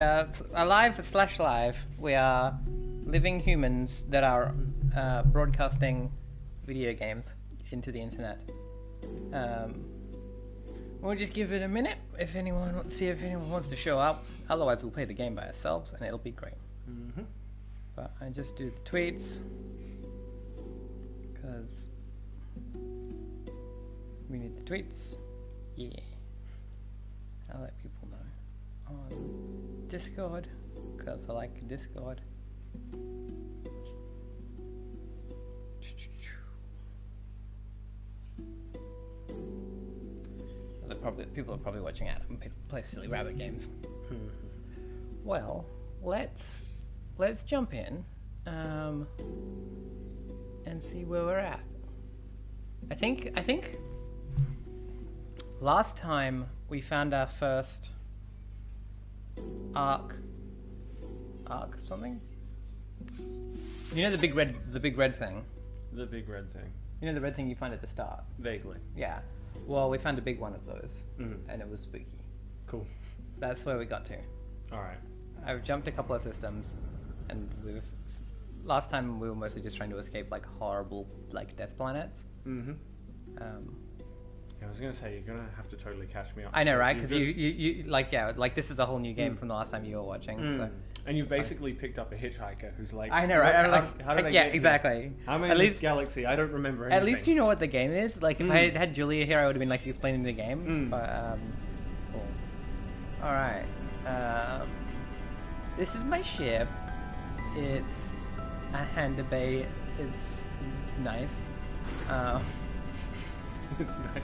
Alive/live. We are living humans that are broadcasting video games into the internet. We'll just give it a minute if anyone see if anyone wants to show up. Otherwise, we'll play the game by ourselves, and it'll be great. Mm-hmm. But I just do the tweets because we need the tweets. Yeah, I'll let people know on Discord because I like Discord. People are probably watching Adam play silly rabbit games. Well, let's jump in and see where we're at. I think last time we found our first arc something. You know the big red thing. The big red thing. You know the red thing you find at the start. Vaguely. Yeah. Well, we found a big one of those, and it was spooky. Cool. That's where we got to. All right. I've jumped a couple of systems, and last time we were mostly just trying to escape like horrible like death planets. Mm-hmm. I was gonna say you're gonna have to totally catch me up. I know, right? Because you like this is a whole new game from the last time you were watching. So. And you've basically picked up a hitchhiker who's like, I know, right? How did I yeah, get exactly. Here? I'm in this galaxy. I don't remember anything. At least you know what the game is. Like if I had Julia here, I would have been like explaining the game. But cool. All right. This is my ship. It's a Handabay. It's nice. It's nice.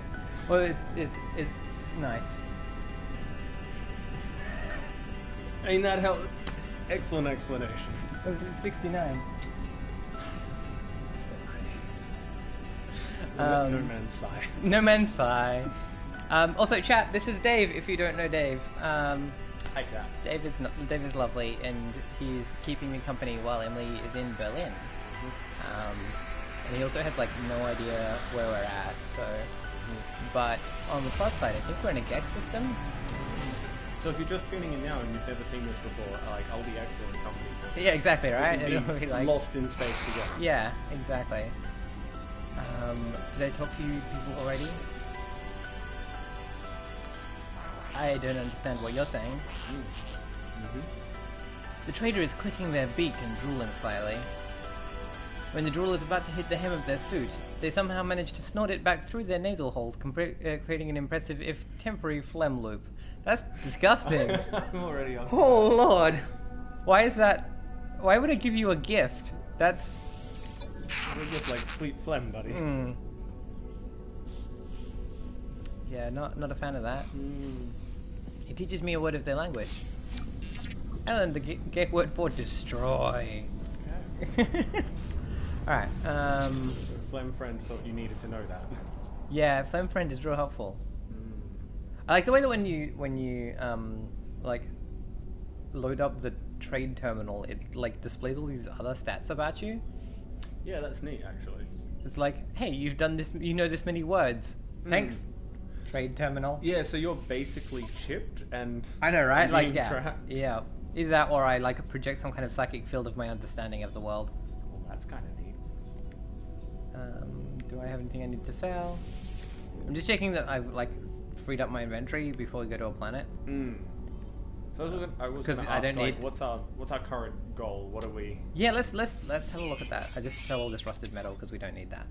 Well, it's nice. Ain't that hell? Excellent explanation. This is 69. No man's sigh. No man's sigh. Also, chat. This is Dave. If you don't know Dave, Hi, chat. Dave is lovely, and he's keeping me company while Emily is in Berlin. And he also has like no idea where we're at. So, but on the plus side, I think we're in a Gex system. So if you're just tuning in now and you've never seen this before, like, I'll be excellent company for you. Yeah, exactly, right? We'll be like lost in space together. Yeah, exactly. Did I talk to you people already? I don't understand what you're saying. The trader is clicking their beak and drooling slightly. When the drool is about to hit the hem of their suit, they somehow manage to snort it back through their nasal holes, creating an impressive, if temporary, phlegm loop. That's disgusting. I'm already on. Oh lord. Why is that? Why would it give you a gift? That's... We're just like sweet phlegm, buddy. Yeah, not a fan of that. It teaches me a word of their language. I learned the Gek word for destroy. Okay. Alright, So phlegm friend thought you needed to know that. Yeah, phlegm friend is real helpful. I like the way that when you like load up the trade terminal, it like displays all these other stats about you. Yeah, that's neat actually. It's like, hey, you've done this, you know this many words. Thanks, trade terminal. Yeah, so you're basically chipped and I know, right? Like, yeah, trapped. yeah. Either that, or I like project some kind of psychic field of my understanding of the world. Well, that's kind of neat. Do I have anything I need to sell? I'm just checking that I've like freed up my inventory before we go to a planet. So I was because gonna I ask, don't like, need. what's our current goal? What are we? Yeah, let's have a look at that. I just sell all this rusted metal because we don't need that.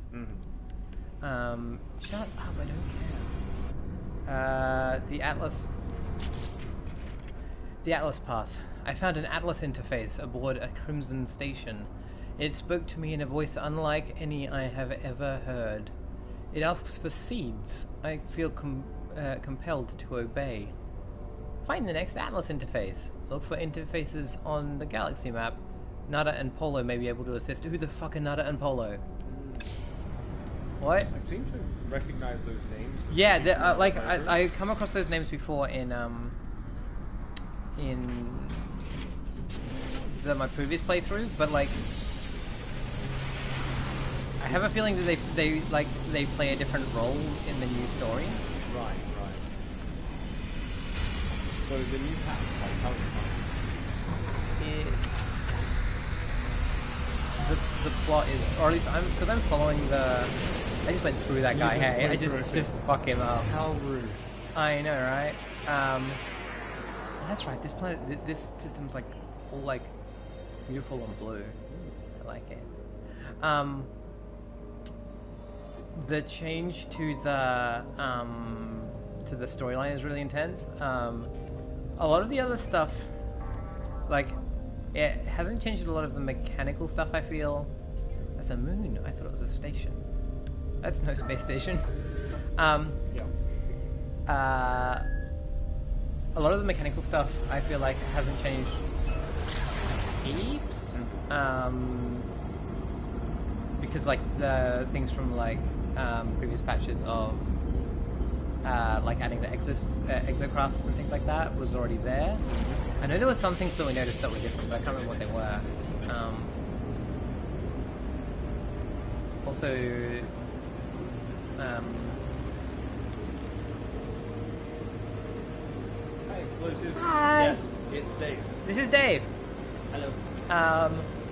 Shut up! I don't care. The Atlas path. I found an Atlas interface aboard a Crimson station. It spoke to me in a voice unlike any I have ever heard. It asks for seeds. I feel compelled to obey. Find the next Atlas interface. Look for interfaces on the galaxy map. Nada and Polo may be able to assist. Who the fuck are Nada and Polo? What? I seem to recognize those names. Yeah, like I come across those names before in my previous playthrough, but like I have a feeling that they play a different role in the new story. Right. So the new pack, like how plot is, or at least because I'm following the. I just went through that guy. just Hey, I went just through it. just fuck him up. How rude. I know, right? That's right. This planet, this system's like all like beautiful and blue. I like it. The change to the storyline is really intense. A lot of the other stuff, like, it hasn't changed a lot of the mechanical stuff. I feel. That's a moon. I thought it was a station. That's no space station. Yeah. A lot of the mechanical stuff I feel like hasn't changed heaps. Because like the things from like previous patches of like adding the exocrafts and things like that was already there. I know there were some things that we noticed that were different, but I can't remember what they were. Also, Hi, Explosive. Hi. Yes, it's Dave. this is Dave. Hello.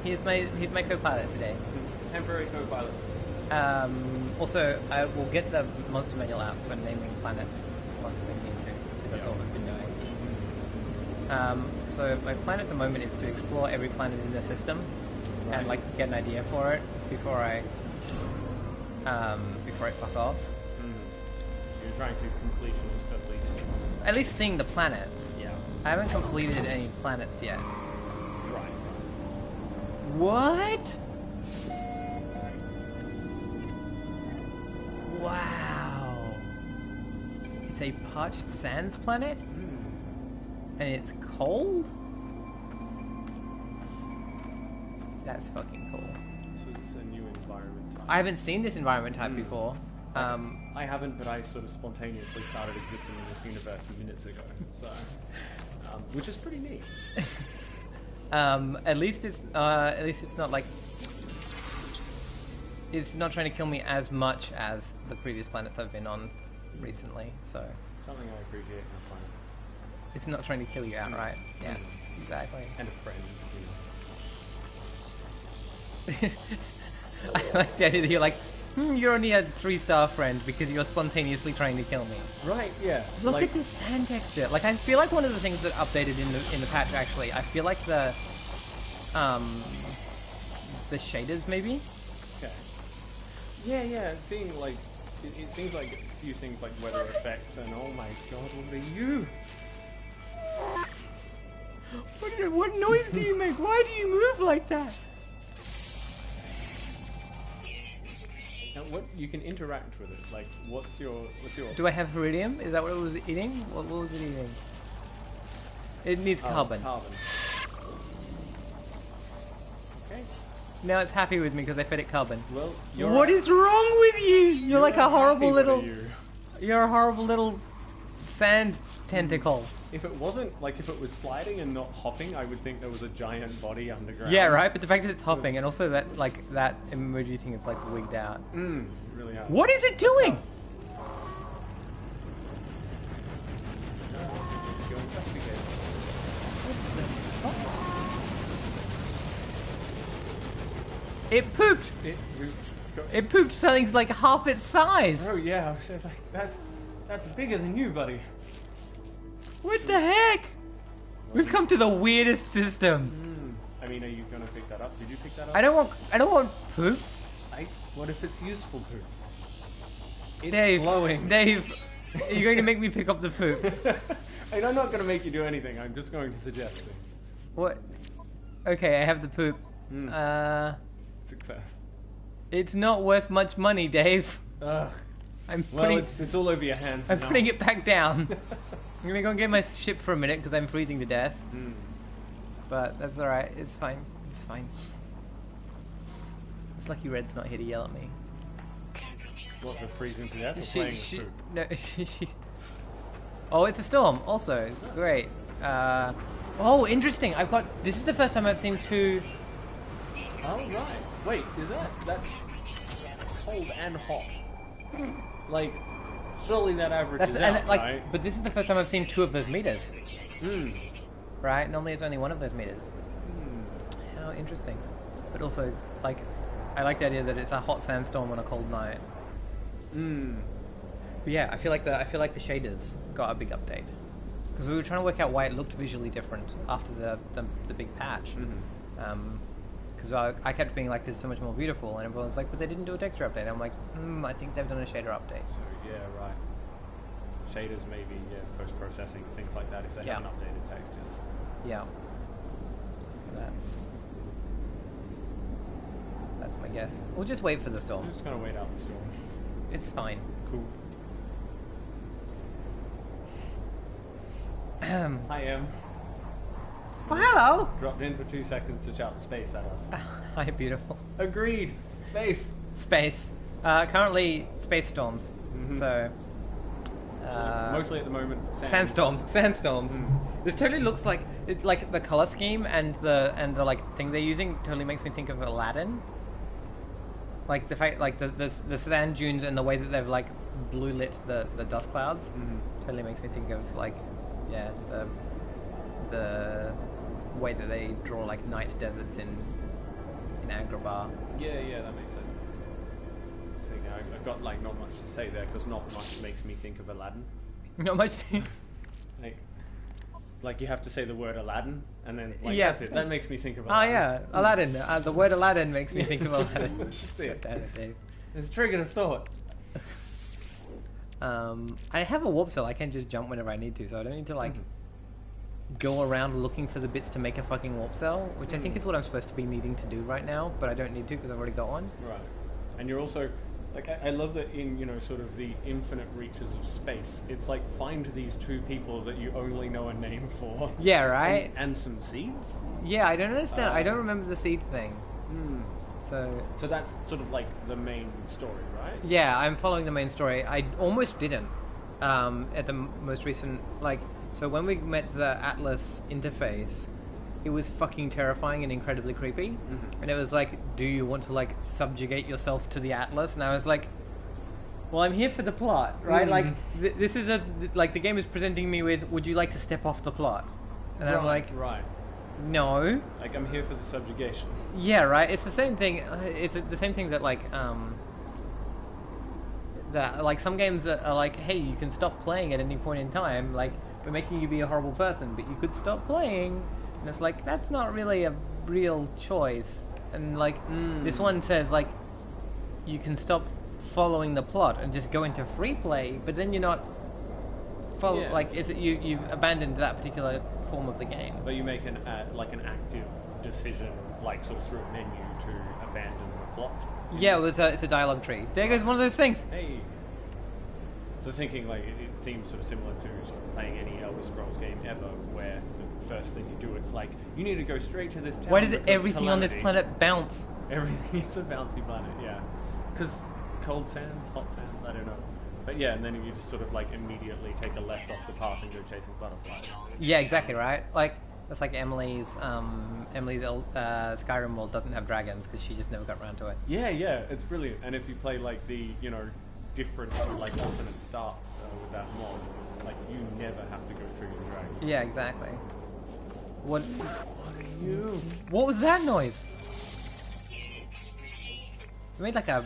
He's my co-pilot today. Temporary co-pilot. Also, I will get the monster manual out for naming planets once we need to, because that's all I've been doing. So my plan at the moment is to explore every planet in the system and like get an idea for it before I fuck off. You're trying to completionist at least. At least seeing the planets. Yeah. I haven't completed any planets yet. Right. What? Wow. It's a parched sands planet? And it's cold? That's fucking cool. So it's a new environment type. I haven't seen this environment type before. I haven't, but I sort of spontaneously started existing in this universe minutes ago. So, which is pretty neat. At least it's not like it's not trying to kill me as much as the previous planets I've been on recently. So Something I appreciate in a planet. it's not trying to kill you outright. Yeah, exactly. And a friend. I like the idea that you're like, you're only a 3-star friend because you're spontaneously trying to kill me. Right, yeah. Look like, at this sand texture. Like, I feel like one of the things that updated in the patch actually, I feel like the shaders maybe. Okay. Yeah. Seeing like it seems like a few things like weather effects and oh my god, what are you? What noise do you make? Why do you move like that? Now, what you can interact with it? Like, what's your? Do I have iridium? Is that what it was eating? What was it eating? It needs carbon. Carbon. Okay. Now it's happy with me because I fed it carbon. Well, What is wrong with you? You're like a horrible happy, what are little. you? You're a horrible little sand tentacle. If it wasn't like if it was sliding and not hopping, I would think there was a giant body underground. Yeah, right. But the fact that it's hopping and also that like that emoji thing is like wigged out. Really hard. What is it doing? Go investigate. It pooped. It pooped something like half its size. Oh yeah, I was like, that's bigger than you, buddy. What the heck? We've come to the weirdest system. I mean, are you gonna pick that up? Did you pick that up? I don't want poop. What if it's useful poop? It's Dave, glowing. Dave, are you going to make me pick up the poop? And I'm not gonna make you do anything. I'm just going to suggest things. What? Okay, I have the poop. Success. It's not worth much money, Dave. Ugh. I'm Well, putting it's all over your hands. I'm now. putting it back down. I'm gonna go and get my ship for a minute because I'm freezing to death. But that's alright. It's fine. It's fine. It's lucky Red's not here to yell at me. What, for freezing to death or playing with poop? No, she. Oh, it's a storm. Also, great. Oh, interesting. This is the first time I've seen 2. Oh, right. Wait, that's cold and hot. Like, surely that averages out, right? But this is the first time I've seen 2 of those meters. Right? Normally it's only 1 of those meters. How interesting. But also, like, I like the idea that it's a hot sandstorm on a cold night. But yeah, I feel like the shaders got a big update because we were trying to work out why it looked visually different after the big patch. Because I kept being like, "This is so much more beautiful," and everyone was like, "But they didn't do a texture update." I'm like, I think they've done a shader update. So yeah, right. Shaders maybe, post-processing, things like that if they haven't updated textures. Yeah. That's my guess. We'll just wait for the storm. I'm just gonna wait out the storm. It's fine. Cool. Hi, Em. Well, hello! Dropped in for 2 seconds to shout space at us. Hi, beautiful. Agreed! Space! Space. Currently, space storms. So... mostly at the moment, sandstorms. This totally looks like the color scheme and the like thing they're using totally makes me think of Aladdin. Like the fact, like the sand dunes and the way that they've like blue lit the dust clouds totally makes me think of like the way that they draw like night deserts in Agrabah. Yeah, that makes sense. So, I've got like not much to say there because not much makes me think of Aladdin. Not much. Like you have to say the word Aladdin, and then that's it. That makes me think of Aladdin. Aladdin. Oh yeah, Aladdin. The word Aladdin makes me think of Aladdin. That's it. Damn it, Dave. It's triggered a thought. I have a warp cell. I can just jump whenever I need to, so I don't need to like go around looking for the bits to make a fucking warp cell, which I think is what I'm supposed to be needing to do right now, but I don't need to because I've already got one. Right, and you're also. Like, I love that in, sort of the infinite reaches of space, it's like, find these 2 people that you only know a name for. Yeah, right? And some seeds? Yeah, I don't understand. I don't remember the seed thing. So that's sort of like the main story, right? Yeah, I'm following the main story. I almost didn't at the most recent, so when we met the Atlas interface, it was fucking terrifying and incredibly creepy. And it was like, do you want to like subjugate yourself to the Atlas? And I was like, well, I'm here for the plot, right? Like, this is the game is presenting me with, would you like to step off the plot? And I'm like, no. Like, I'm here for the subjugation. Yeah, right. It's the same thing. It's the same thing that some games are like, hey, you can stop playing at any point in time. Like, we're making you be a horrible person, but you could stop playing. And it's like, that's not really a real choice. And like, this one says like, you can stop following the plot and just go into free play, but then you're not you've abandoned that particular form of the game. But you make an active decision, like sort of through a menu to abandon the plot. Yeah, it's a dialogue tree. There goes one of those things. Hey. So thinking like it seems sort of similar to sort of playing any Elder Scrolls game ever, where the first thing you do, it's like you need to go straight to this town. Why does everything on this planet bounce? Everything is a bouncy planet, yeah. Because cold sands, hot sands, I don't know. But yeah, and then you just sort of like immediately take a left off the path and go chasing butterflies. Yeah, exactly right. Like that's like Emily's Skyrim world doesn't have dragons because she just never got around to it. Yeah, it's brilliant. And if you play like the different like alternate starts with that mod, like you never have to go trigger the dragon. Yeah, exactly. What are you? What was that noise? You made like a.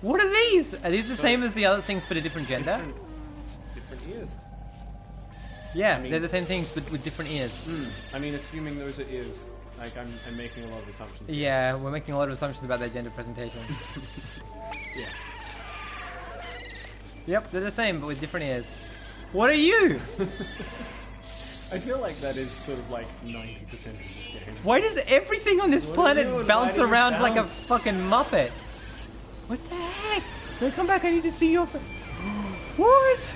What are these? Are these the same as the other things but a different gender? Different ears. Yeah, they're the same things but with different ears. I mean, assuming those are ears, like I'm making a lot of assumptions. Yeah, we're making a lot of assumptions about their gender presentation. Yeah. Yep, they're the same but with different ears. What are you? I feel like that is sort of like 90% of this game. Why does everything on this planet bounce around like a fucking Muppet? What the heck? Can I come back? I need to see your... What?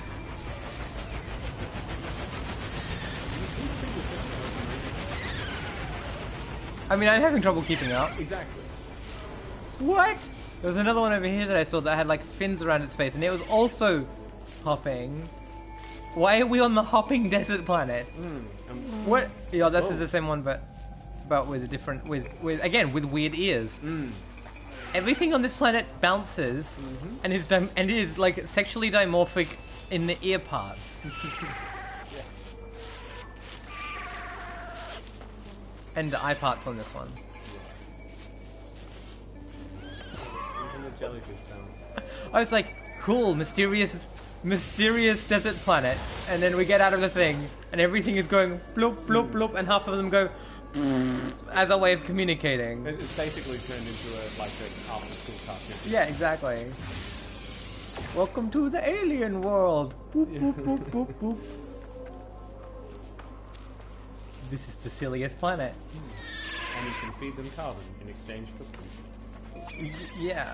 I mean, I'm having trouble keeping up. Exactly. What? There was another one over here that I saw that had like fins around its face and it was also hopping. Why are we on the hopping desert planet? What? Yeah, this is the same one, but with a different, with weird ears. Everything on this planet bounces and is like sexually dimorphic in the ear parts. And the eye parts on this one. jellyfish sounds. I was like, cool, mysterious desert planet, and then we get out of the thing, and everything is going bloop, bloop, bloop, and half of them go as a way of communicating. It's basically turned into an after school cartoon. Yeah, exactly. Welcome to the alien world. Boop, boop, boop, boop, boop. This is the silliest planet. And you can feed them carbon in exchange for food. Yeah.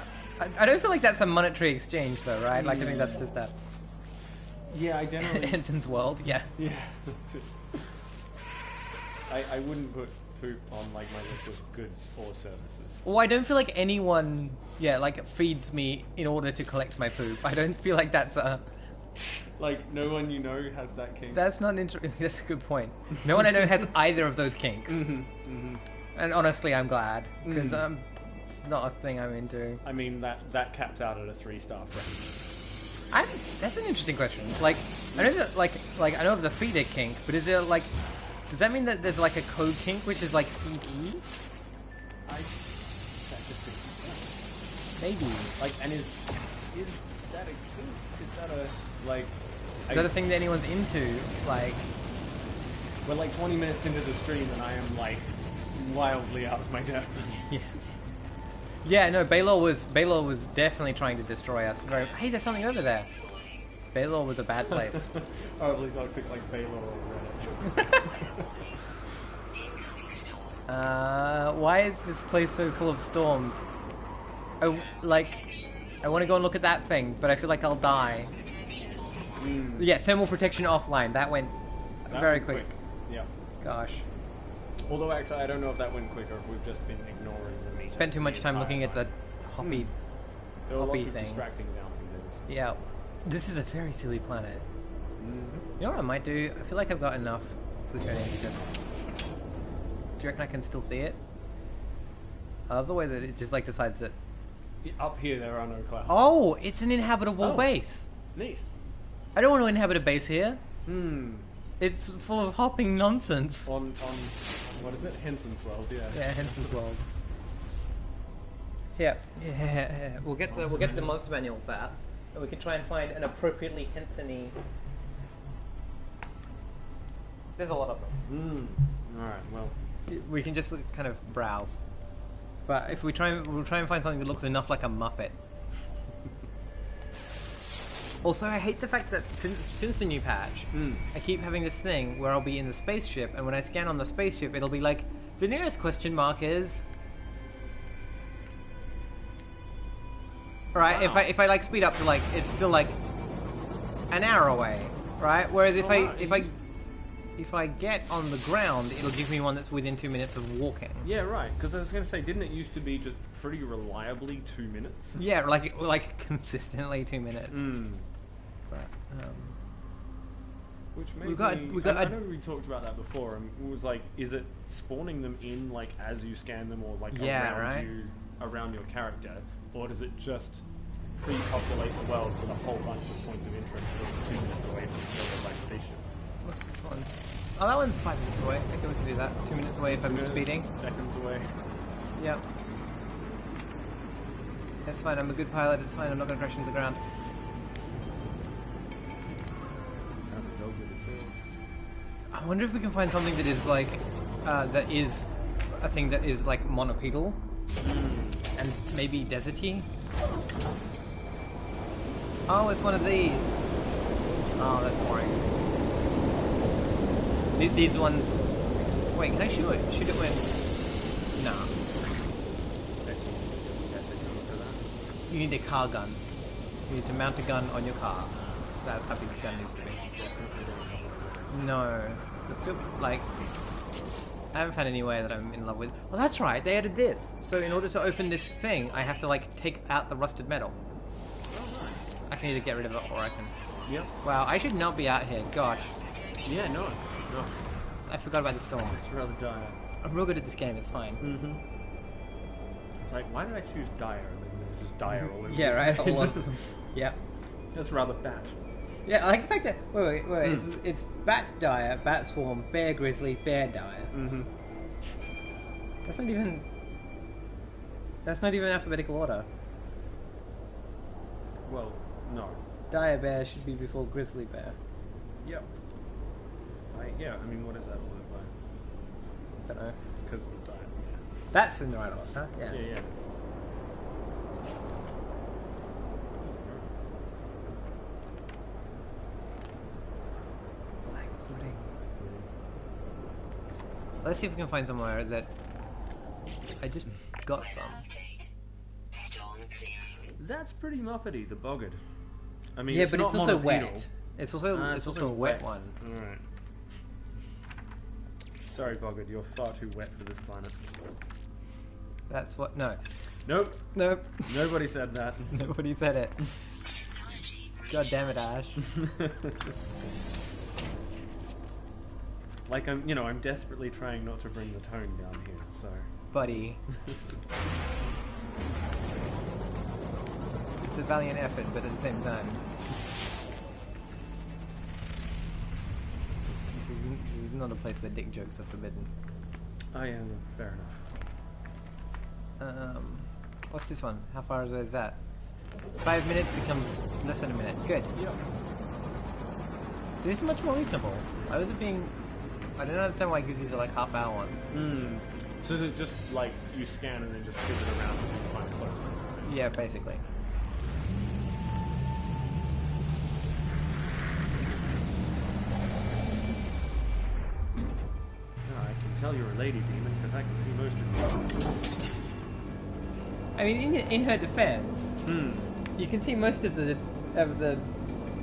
I don't feel like that's a monetary exchange, though, right? Like, I think that's just a... Yeah, I generally... Ensign's world, yeah. Yeah. I wouldn't put poop on, like, my list of goods or services. Well, I don't feel like anyone, like, feeds me in order to collect my poop. I don't feel like that's a... Like, no one you know has that kink. That's not that's a good point. No one I know has either of those kinks. And honestly, I'm glad, because it's not a thing I'm into. I mean, that caps out at a 3-star rating. That's an interesting question. Like, I know that, like I know of the feeder kink, but is there, like... Does that mean that there's, like, a code kink, which is, like, feed E? Maybe. Like, and is that a kink? Is that a, like... Is that a thing that anyone's into? Like... We're, like, 20 minutes into the stream, and I am, like, wildly out of my depth. Yeah. Yeah, no, Baylor was definitely trying to destroy us. Hey, there's something over there. Baylor was a bad place. Horribly toxic like Baylor or Reddit. Why is this place so full of storms? I want to go and look at that thing, but I feel like I'll die. Yeah, thermal protection offline. That went very quick. Yeah. Gosh. Although actually, I don't know if that went quick or if we've just been ignoring the meter. Spent too much time looking at the hoppy There were lots of things. distracting bouncing things. Yeah. This is a very silly planet. Mm-hmm. You know what I might do? I feel like I've got enough plutonium to just... Do you reckon I can still see it? I love the way that it just like decides that... Up here there are no clouds. Oh! It's an inhabitable base! Neat. I don't want to inhabit a base here. Hmm. It's full of hopping nonsense. On what is it? Henson's World, yeah. Yeah, Henson's World. Yeah. We'll get the monster manual for that. And we can try and find an appropriately Henson-y... There's a lot of them. Alright, well. We can just kind of browse. But if we'll try and find something that looks enough like a Muppet. Also, I hate the fact that since the new patch, I keep having this thing where I'll be in the spaceship, and when I scan on the spaceship, it'll be like, the nearest question mark is... Right, Wow. if I like speed up to like, it's still like an hour away, right? Whereas if I get on the ground, it'll give me one that's within 2 minutes of walking. Yeah, right. Because I was going to say, didn't it used to be just pretty reliably 2 minutes? Yeah, like consistently 2 minutes. But, Which made We've got- me... we've got I a- know we talked about that before, and it was like, is it spawning them in, like, as you scan them, or, like, Yeah, around right. you, around your character? Or does it just pre-populate the world with a whole bunch of points of interest from 2 minutes away from the like, spaceship? what's this one? Oh, that one's 5 minutes away. I think we can do that. 2 minutes away if I'm speeding. Seconds away. Yep. That's fine, I'm a good pilot, it's fine, I'm not going to crash into the ground. Sounded so good to see. I wonder if we can find something that is like, that is a thing that is like monopedal. And maybe deserty. Oh, it's one of these. Oh, that's boring. These ones... Wait, can I shoot it? Shoot it when... No. You need a car gun. You need to mount a gun on your car. That's how big the gun needs to be. No. But still, like... I haven't found any way that I'm in love with... Well, that's right, they added this. So in order to open this thing, I have to, like, take out the rusted metal. I can either get rid of it or I can... Yep. Wow, I should not be out here. Gosh. Yeah, no. I forgot about the storm. It's rather dire. I'm real good at this game, it's fine. It's like, why did I choose dire? Like, it's just dire all over Yeah, this right? page. Yeah. That's rather bad. Yeah, I like the fact that... Wait. It's bat dire, bat swarm, bear grizzly, bear dire. That's not even alphabetical order. Well, no. Dire bear should be before grizzly bear. Yep. Yeah, I mean, what is that word by? Don't know. Because of diet, yeah. That's in the right order, huh? Yeah, yeah. Black pudding. Let's see if we can find somewhere that I just got some. That's pretty muppety, the boggart. I mean, Yeah, it's but not it's also monopedal. wet. It's also a wet one. Alright. Sorry, boggart, you're far too wet for this planet. That's what. No. Nope. Nope. Nobody said that. Nobody said it. God damn it, Ash. Like I'm desperately trying not to bring the tone down here, so. Buddy. It's a valiant effort, but at the same time. This is not a place where dick jokes are forbidden. Oh yeah, no, fair enough. What's this one? How far away is that? 5 minutes becomes less than a minute. Good. Yep. So this is much more reasonable. I don't understand why it gives you the like half-hour ones. So is it just like you scan and then just skip it around until you find it close? Yeah, basically. I can tell you're a lady demon because I can see most of you. I mean, in her defense, you can see most of the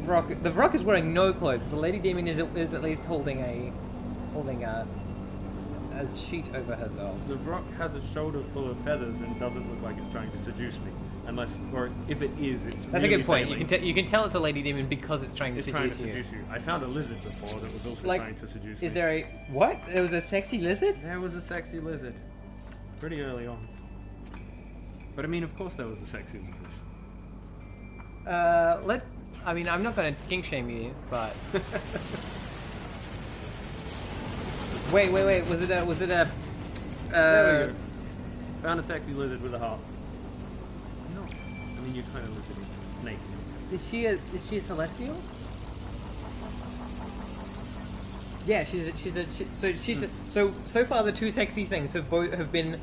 rock. The rock is wearing no clothes. The lady demon is at least holding a sheet over herself. The rock has a shoulder full of feathers and doesn't look like it's trying to seduce me. Unless, or if it is, it's That's really a good point. failing. You can tell it's a lady demon because it's trying to seduce you. I found a lizard before that was also Like, trying to seduce me. is there a what? There was a sexy lizard? There was a sexy lizard. Pretty early on. But I mean, of course there was a sexy lizard. I mean, I'm not going to kink shame you, but wait. Was it a? There we go. Found a sexy lizard with a heart. No, I mean you're kind of lizardy, naked. Is she a celestial? Yeah, so far the two sexy things have been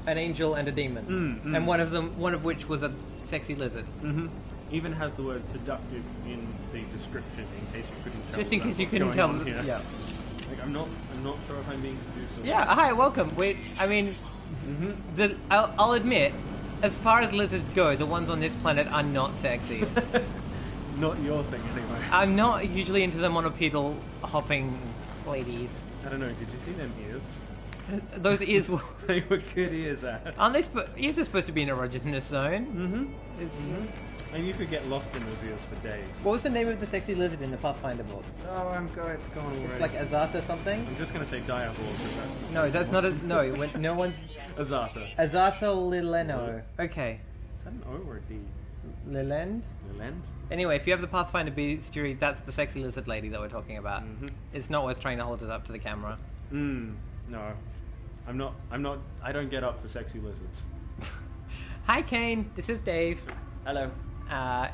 an angel and a demon, and one of which was a sexy lizard. Mm-hmm. Even has the word seductive in the description in case you couldn't tell. Just in case you what's couldn't going tell. on here. Yeah. Like I'm not sure if I'm being seduced. Or Yeah. Hi, welcome. Wait, I mean, I'll admit, as far as lizards go, the ones on this planet are not sexy. Not your thing anyway. I'm not usually into the monopedal hopping ladies. I don't know. Did you see them ears? Those ears were. They were good ears. Aren't they? Ears are supposed to be in a erogenous zone. Mm-hmm. And you could get lost in those ears for days. What was the name of the sexy lizard in the Pathfinder book? Oh, it's gone already. It's like Azata something. I'm just gonna say Diabol. No, that's not a no. No one's Azata. Azata Lileno. Okay. Is that an O or a D? Lilend. Lilend? Anyway, if you have the Pathfinder bestiary, that's the sexy lizard lady that we're talking about. It's not worth trying to hold it up to the camera. No. I'm not. I don't get up for sexy lizards. Hi, Kane. This is Dave. Hello.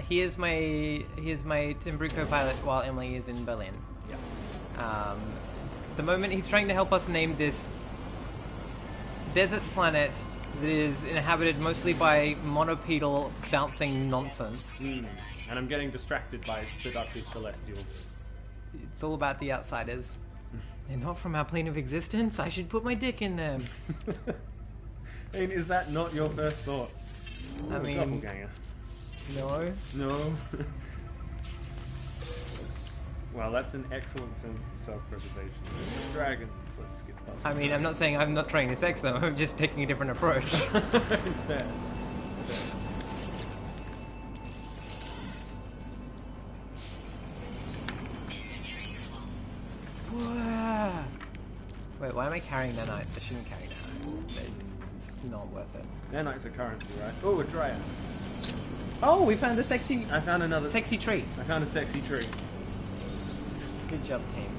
He is my Timbru co-pilot while Emily is in Berlin. Yeah. The moment he's trying to help us name this desert planet that is inhabited mostly by monopedal bouncing nonsense. And I'm getting distracted by seductive celestials. It's all about the outsiders. They're not from our plane of existence. I should put my dick in them. I mean, is that not your first thought? I mean, doppelganger. No. No. Well, that's an excellent sense of self-preservation. Dragons. Let's skip past. I mean, I'm not saying I'm not trying to sex them. I'm just taking a different approach. Fair. Wait, why am I carrying nanites? I shouldn't carry nanites. It's not worth it. Nanites are currency, right? Oh, a dryad. Oh, we found a sexy... I found another... Sexy tree. I found a sexy tree. Good job, team.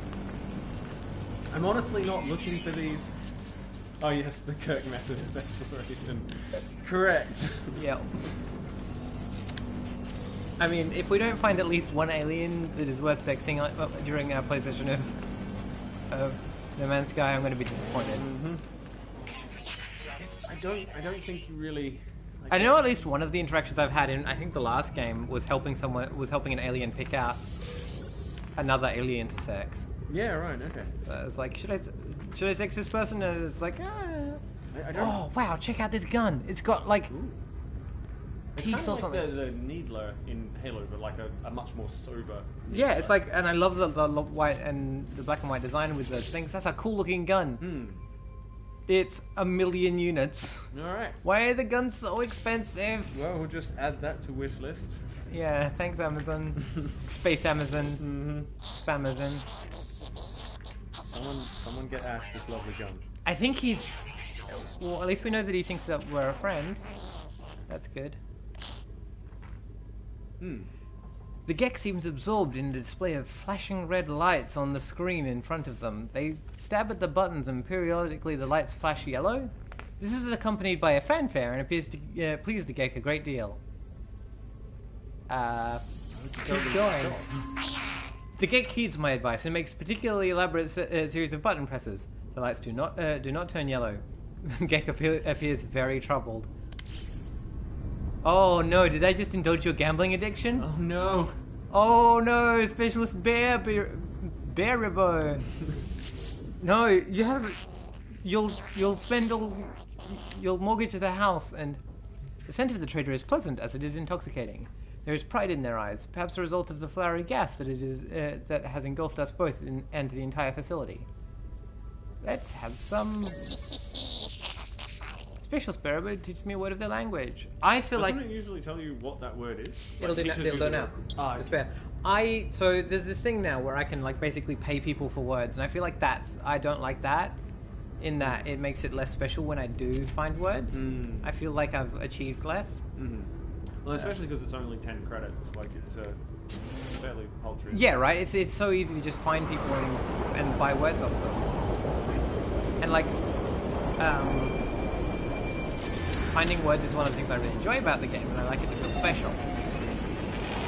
I'm honestly not looking for these... Oh yes, the Kirk method of exploration. Correct. Yep. I mean, if we don't find at least one alien that is worth sexing during our PlayStation of No Man's Sky, I'm going to be disappointed. I don't think you really. I know at least one of the interactions I've had in, I think the last game was helping an alien pick out another alien to sex. Yeah, right. Okay. So I was like, should I sex this person? And it's like, I don't. oh wow, check out this gun. It's got like It's teeth kind or of like something. the Needler in Halo, but like a much more sober. Yeah, it's like, and I love the white and the black and white design with those things. That's a cool looking gun. It's 1 million units. All right. Why are the guns so expensive? Well, we'll just add that to wish list. Yeah, thanks Amazon. Space Amazon. Spamazon. Someone get Ash this lovely gun. I think he's... Well, at least we know that he thinks that we're a friend. That's good. The Gek seems absorbed in the display of flashing red lights on the screen in front of them. They stab at the buttons and periodically the lights flash yellow. This is accompanied by a fanfare and appears to please the Gek a great deal. Keep going. The Gek heeds my advice and makes a particularly elaborate series of button presses. The lights do not turn yellow. Gek appears very troubled. Oh no, did I just indulge your gambling addiction? Oh no. Oh no, Specialist Bear Ribbo. No, you have... You'll spend all... You'll mortgage the house, and... The scent of the trader is pleasant, as it is intoxicating. There is pride in their eyes, perhaps a result of the flowery gas that that has engulfed us both and the entire facility. Let's have some... Special Sparrow teaches me a word of their language. I feel Doesn't like... it usually tell you what that word is? It'll do now. Ah, Despair. So there's this thing now where I can like basically pay people for words, and I feel like I don't like that. In that it makes it less special when I do find words. I feel like I've achieved less. Well, especially because it's only 10 credits. Like it's a fairly paltry. Yeah, right. It's so easy to just find people and buy words off them. And like, finding words is one of the things I really enjoy about the game, and I like it to feel special.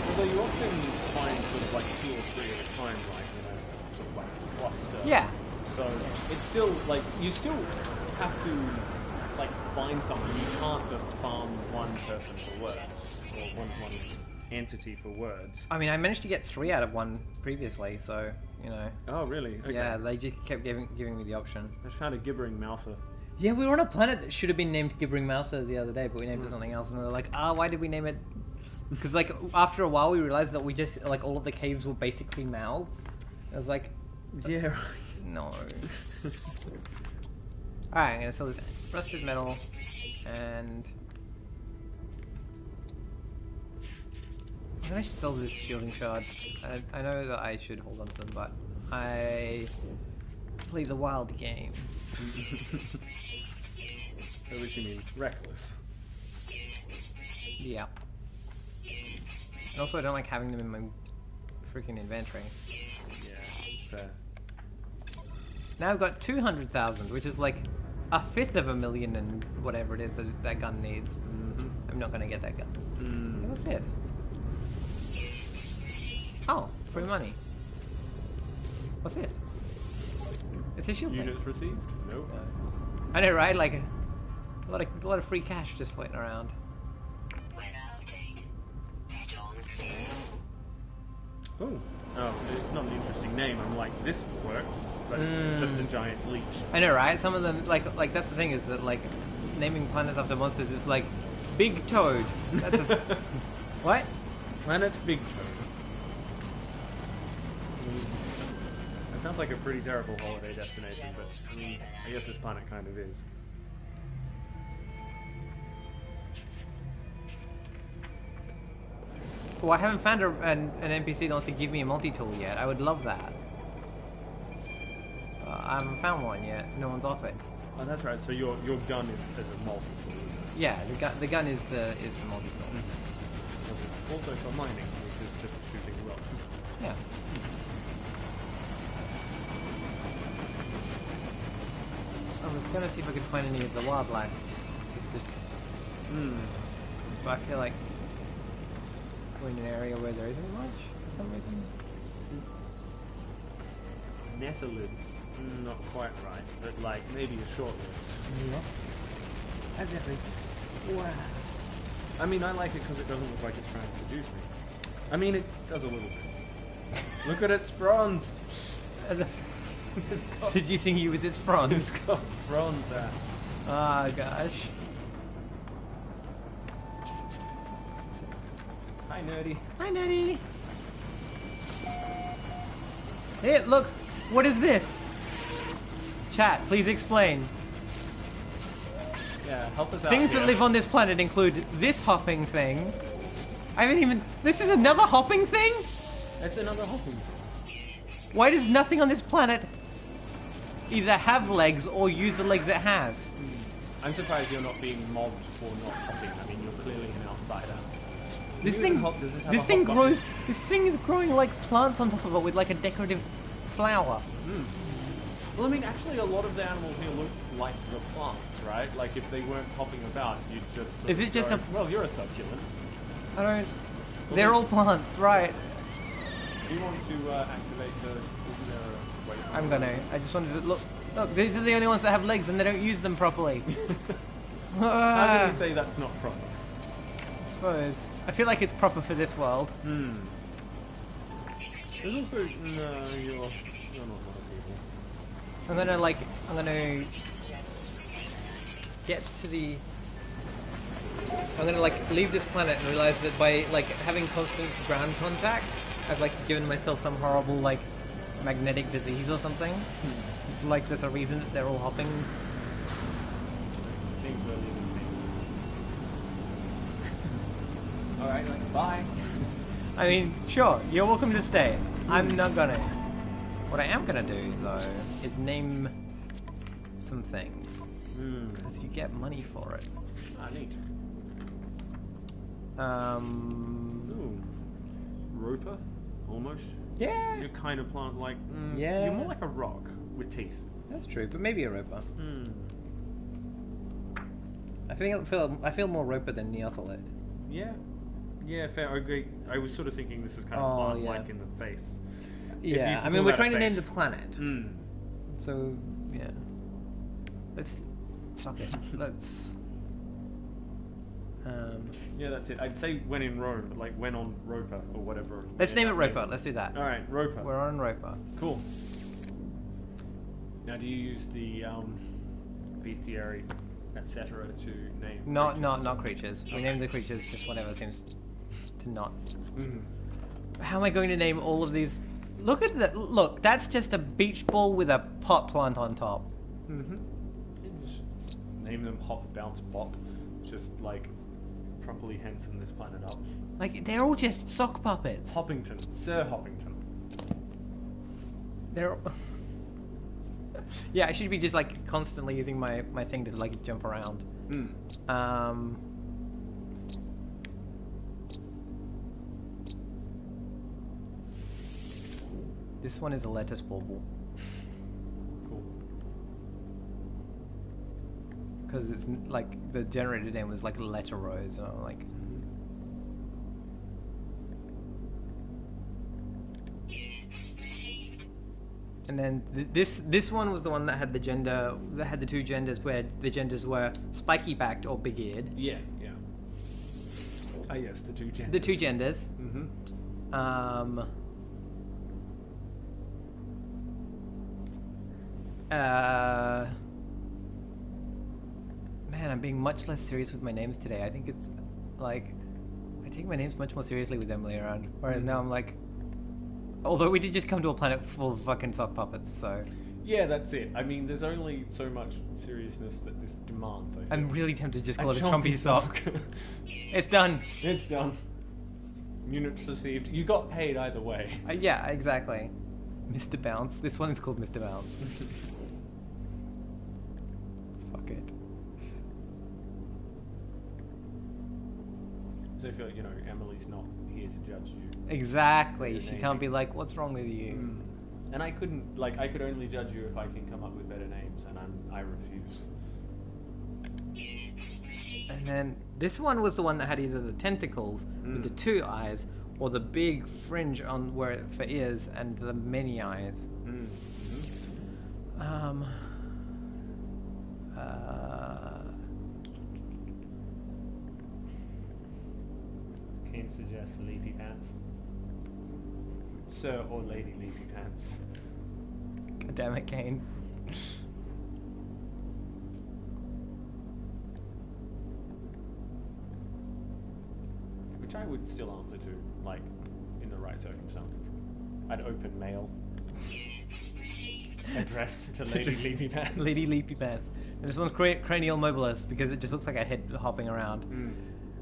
Although you often find sort of like 2 or 3 at a time, like sort of like cluster. Yeah. So it's still like you still have to like find something. You can't just farm one person for words or one entity for words. I mean, I managed to get 3 out of 1 previously, so you know. Oh really? Okay. Yeah, they just kept giving me the option. I just found a gibbering mouther. Yeah, we were on a planet that should have been named Gibbering Mouther the other day, but we named it something else, and we were like, why did we name it? Because like after a while we realized that we just like all of the caves were basically mouths. I was like, Yeah, right. no. Alright, I'm gonna sell this rusted metal and I should sell this shielding shard. I know that I should hold on to them, but I play the wild game. So which you mean reckless. Yeah. And also I don't like having them in my freaking inventory. Yeah, fair. Now I've got 200,000, which is like 1/5 of a million and whatever it is that gun needs. I'm not gonna get that gun. Hey, what's this? Oh, free money. What's this? It's a shield thing. Units received? Nope. No. I know, right? Like a lot of free cash just floating around. Oh, it's not an interesting name. I'm like, this works, but it's just a giant leech. I know, right? Some of them, like that's the thing is that like naming planets after monsters is like Big Toad. That's a, what? Planet Big Toad. That sounds like a pretty terrible holiday destination, but I mean, I guess this planet kind of is. Well, I haven't found an NPC that wants to give me a multi-tool yet. I would love that. I haven't found one yet. No one's offered. Oh, that's right. So your gun is a multi-tool. Yeah, the gun is the multi-tool. Also for mining, which is just shooting rocks. Yeah. I was gonna see if I could find any of the wildlife. Just to... But I feel like... We're in an area where there isn't much for some reason. Netherlands, not quite right, but like maybe a short list. Yeah. Everything. Wow. I mean, I like it because it doesn't look like it's trying to seduce me. I mean, it does a little bit. Look at its fronds. Seducing you with its fronds. It's got fronds out. Ah, gosh. Hi, nerdy. Hi, Nettie. Hey, look. What is this? Chat, please explain. Yeah, help us out. Things here. that live on this planet include this hopping thing. I haven't even... This is another hopping thing? That's another hopping thing. Why does nothing on this planet either have legs or use the legs it has? I'm surprised you're not being mobbed for not hopping. I mean, you're clearly an outsider. This You thing, even hop- does this have this a thing hop grows. button? This thing is growing like plants on top of it with like a decorative flower. Well, I mean, actually, a lot of the animals here look like the plants, right? Like, if they weren't hopping about, you'd just... sort Is of it just go, a- Well, you're a succulent. I don't. They're all plants, right? Do you want to activate the... Isn't there a way... I'm gonna. I just wanted to look. Look, these are the only ones that have legs and they don't use them properly. How Ah, can you say that's not proper? I suppose. I feel like it's proper for this world. There's also... No, you're not one of people. I'm gonna get to the... I'm gonna like leave this planet and realize that by like having constant ground contact, I've like given myself some horrible like magnetic disease or something. It's like there's a reason that they're all hopping. Seems really Alright, like, bye. I mean, sure, you're welcome to stay. I'm not gonna. What I am gonna do though is name some things because you get money for it. Neat. Um. Ooh. Roper? Almost? Yeah. You're kind of plant like... Yeah. You're more like a rock with teeth. That's true, but maybe a roper. I feel more roper than neothelid. Yeah. Yeah, fair. I agree. I was sort of thinking this was kind of Oh, plant-like yeah. in the face. Yeah, I pull mean we're out a trying to name face- the planet, Mm. so yeah. Let's fuck it. Let's. Yeah, that's it. I'd say when in Rome, but like when on Roper or whatever. Let's name it that Roper. name. Let's do that. All right, Roper. We're on Roper. Cool. Now, do you use the bestiary, etc., to name? Not creatures. We name the creatures just whatever seems to not. How am I going to name all of these? Look at that! Look, that's just a beach ball with a pot plant on top. Just name them Hop, Bounce, Bop. Just like properly Henson this planet up. Like they're all just sock puppets. Hoppington, Sir Hoppington. They're. Yeah, I should be just like constantly using my thing to like jump around. This one is a lettuce bauble. Cool. Because it's like the generated name was like letter rose, and I'm like. And then this one was the one that had the gender, that had the two genders where the genders were spiky backed or big eared. Yeah, yeah. Ah, yes, the two genders. The two genders. Man, I'm being much less serious with my names today. I think it's like I take my names much more seriously with Emily around, whereas now I'm like. Although we did just come to a planet full of fucking sock puppets, so. Yeah, that's it. I mean, there's only so much seriousness that this demands. I feel. I'm really tempted to just call A it a chompy sock. It's done. It's done. Units received. You got paid either way. Yeah, exactly. Mr. Bounce. This one is called Mr. Bounce. Fuck it. So I feel like, Emily's not here to judge you. Exactly. Your She name. can't be like, what's wrong with you? And I could only judge you if I can come up with better names, and I refuse. And then this one was the one that had either the tentacles with the two eyes or the big fringe on where for ears and the many eyes. Mm-hmm. Kane suggests Leafy Pants. Sir or Lady Leafy Pants. God damn it, Kane. Which I would still answer to, like, in the right circumstances. I'd open mail. Addressed to Lady Leafy Pants. Lady Leafy Pants. And this one's cranial mobilis because it just looks like a head hopping around. Mm.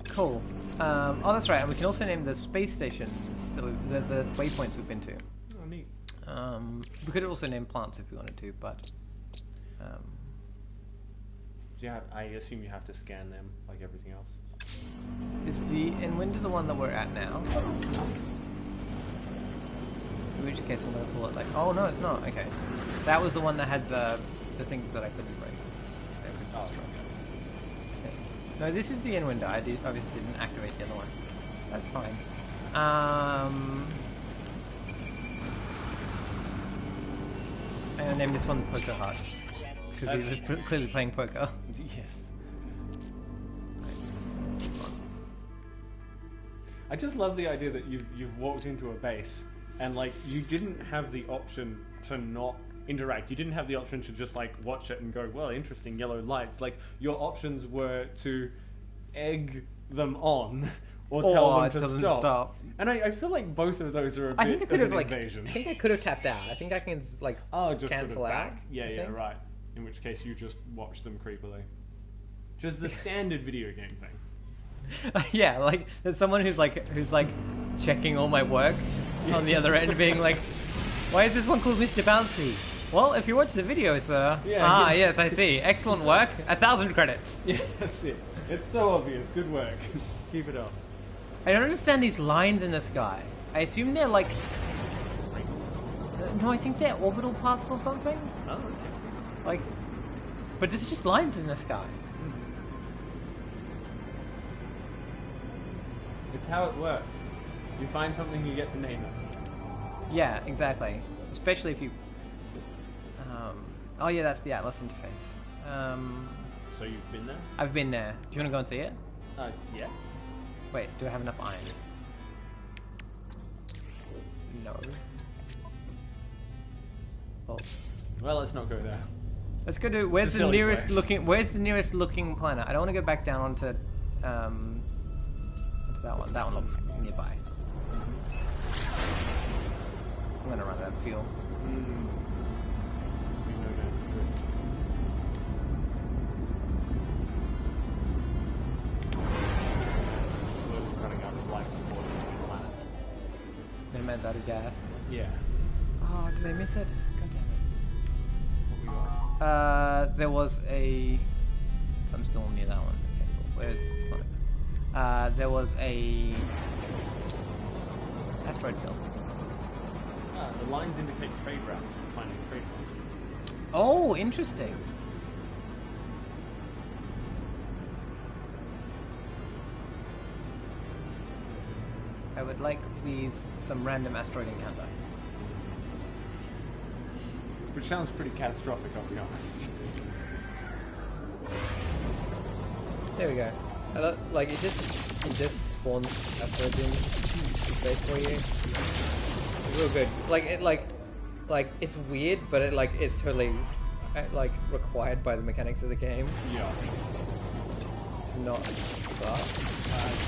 Cool. Oh, that's right. And we can also name the space stations, the waypoints we've been to. Oh, neat. We could also name plants if we wanted to, but... Yeah, I assume you have to scan them like everything else. Is the Inwind the one that we're at now? In which case I'm going to pull it like... Oh, no, it's not. Okay. That was the one that had the things that I couldn't break. Oh, Okay. No, this is the Inwind. I obviously didn't activate the other one. That's fine. I'm going to name this one Poker Heart. Because he was clearly playing poker. Yes. This one. I just love the idea that you've walked into a base and like you didn't have the option to not interact. You didn't have the option to just like watch it and go, well, interesting yellow lights. Like your options were to egg them on or tell them to stop. And I feel like both of those are a bit of an invasion. I think I could have tapped out. I think I can like just cancel sort of out. back. Yeah, right. In which case you just watch them creepily. Just the standard video game thing. Yeah, like there's someone who's like checking all my work on the other end, being like, "Why is this one called Mr. Bouncy?" Well, if you watch the video, sir. Yeah. Yes, I see. Excellent work. 1,000 credits. Yeah, that's it. It's so obvious. Good work. Keep it up. I don't understand these lines in the sky. I assume they're like... No, I think they're orbital paths or something. Oh, okay. Like... But there's just lines in the sky. It's how it works. You find something, you get to name it. Yeah, exactly. Especially if you... Oh yeah, that's the Atlas interface. So you've been there? I've been there. Do you want to go and see it? Yeah. Wait, do I have enough iron? No. Oops. Well, let's not go there. Let's go to where's the nearest looking planet? I don't want to go back down onto that one. That one looks nearby. I'm gonna run out of fuel. Running out of life support between planets. No man's out of gas. Yeah. Oh, did I miss it? God damn it. What were you on? There was a... So I'm still near that one. Okay, cool. Where's this one? There was a... asteroid field. The lines indicate trade routes for finding trade routes. Oh, interesting. I would like, please, some random asteroid encounter. Which sounds pretty catastrophic, I'll be honest. There we go. Like it just spawns asteroids in space for you. It's real good. Like it's weird, but it's totally required by the mechanics of the game. Yeah. To not suck.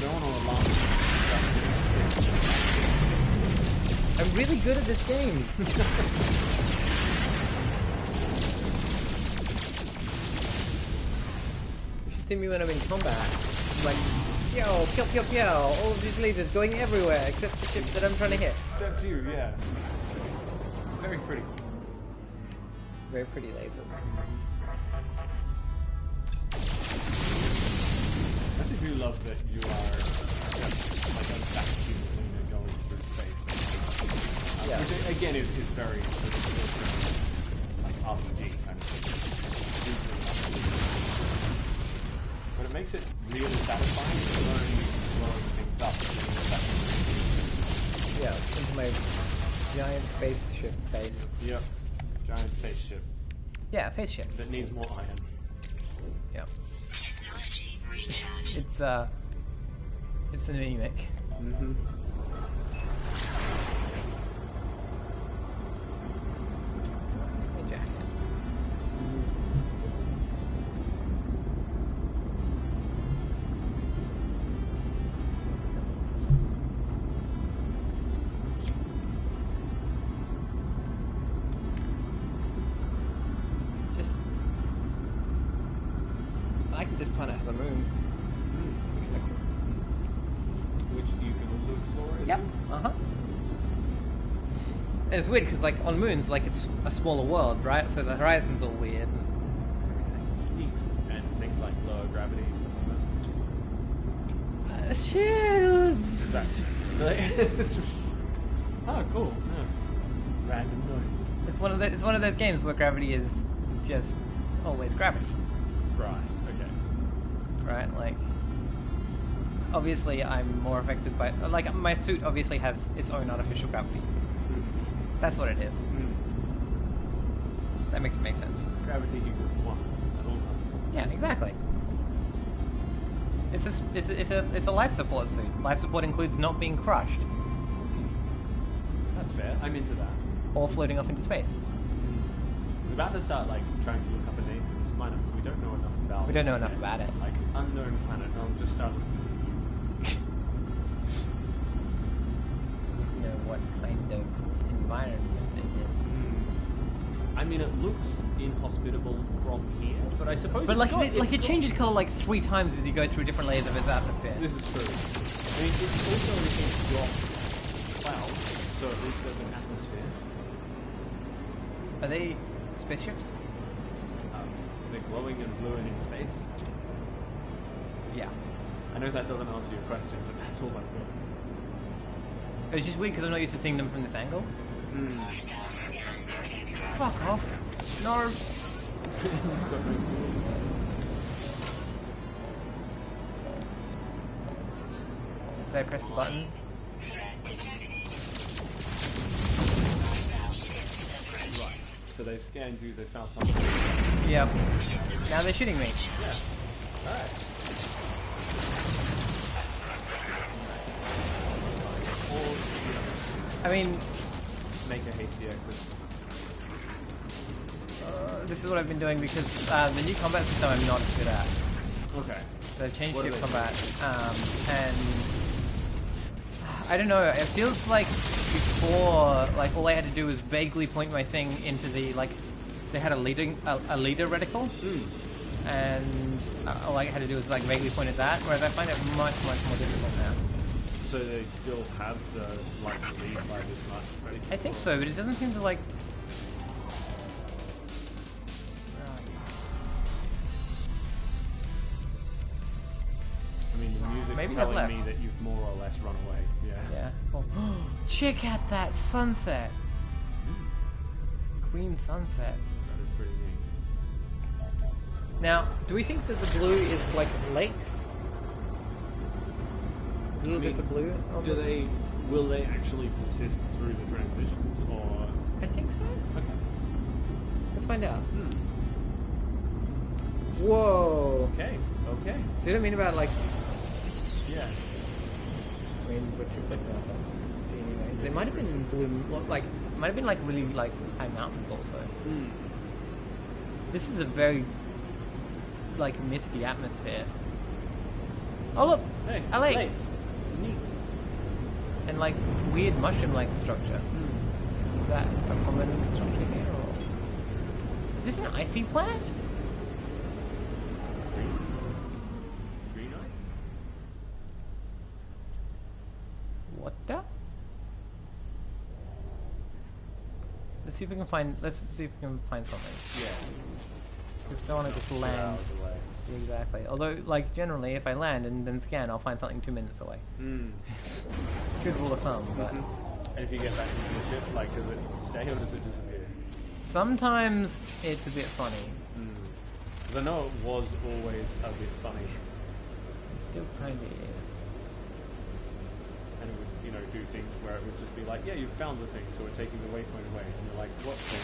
Don't alarm. I'm really good at this game. You should see me when I'm in combat. I'm like, yo, pew pew pew, all of these lasers going everywhere except the ship that I'm trying to hit. Except you, yeah. Very pretty. Very pretty lasers. I just do love that you are just like a vacuum cleaner going through space. Yeah. Which again is very like RPG kind of thing. But it makes it really satisfying to learn blowing things up. Yeah, into my giant spaceship base. Yep. Giant spaceship Yeah, spaceship. that needs more iron. Yeah. It's anemic. Mm-hmm. Hey, jacket. Just, I like that this planet has a moon. It's kind of cool. Which you can also explore. Yep. Uh-huh. And it's weird because, like, on moons, like, it's a smaller world, right? So the horizon's all weird. Neat. And things like lower gravity. Shit. Oh, cool. Oh. Random noise. It's one of those games where gravity is just always gravity, Right. Okay. right? Like, obviously, I'm more affected by, like, my suit obviously has its own artificial gravity. That's what it is. That makes it make sense. Gravity equals 1 at all times. Yeah, exactly. It's a life support suit. Life support includes not being crushed That's fair. I'm into that. or floating off into space. I was about to start like trying to look up a name for this planet. We don't know enough about it. We don't know enough yet. about it. Like unknown planet. I'll just start. You know what kind of environment it is. I mean, it looks inhospitable from here, but I suppose. But it's like, got- it, like it's it got- changes color like 3 times as you go through different layers of its atmosphere. This is true. I mean, it's also got clouds, so at least there's an atmosphere. Are they spaceships? They're glowing and blue and in space. Yeah. I know that doesn't answer your question, but that's all I've got. It was just weird because I'm not used to seeing them from this angle. Fuck off. No. Did I press the button? Right. So they've scanned you, they found something. Yep. Now they're shooting me. Yeah. Alright. I mean, Make a hasty exit. this is what I've been doing because the new combat system I'm not good at. Okay. So I've changed What your do they combat, and I don't know. It feels like before, like all I had to do was vaguely point my thing into the like. They had a leader reticle, and all I had to do was like vaguely point at that. Whereas I find it much more difficult now. So they still have the like lead by this much, right? I think so, but it doesn't seem to like. I mean, the music's Maybe they've telling left. me that you've more or less run away. Yeah. Yeah. Cool. Check out that sunset. Green sunset. That is pretty neat. Now, do we think that the blue is like lakes? Little bits of blue? Will they actually persist through the transitions, or? I think so. Okay. Let's find out. Whoa. Okay. Okay. See what I mean about like? Yeah. I mean, we're too close now to see anyway. They might have been blue, like it might have been like really like high mountains also. This is a very like misty atmosphere. Oh look, Hey. a lake. lakes. Neat. And like weird mushroom-like structure. Is that a common structure here, or is this an icy planet? Green ice. What the? Let's see if we can find. Let's see if we can find something. Yeah. Because I don't want to just land. Hours away. Exactly. Although, like generally, if I land and then scan, I'll find something 2 minutes away. It's a good rule of thumb, but And if you get back into the ship, like, does it stay or does it disappear? sometimes it's a bit funny. Because I know it was always a bit funny, It still kind of is. and it would do things where it would just be like, yeah, you've found the thing, so we're taking the waypoint away, and you're like, what thing?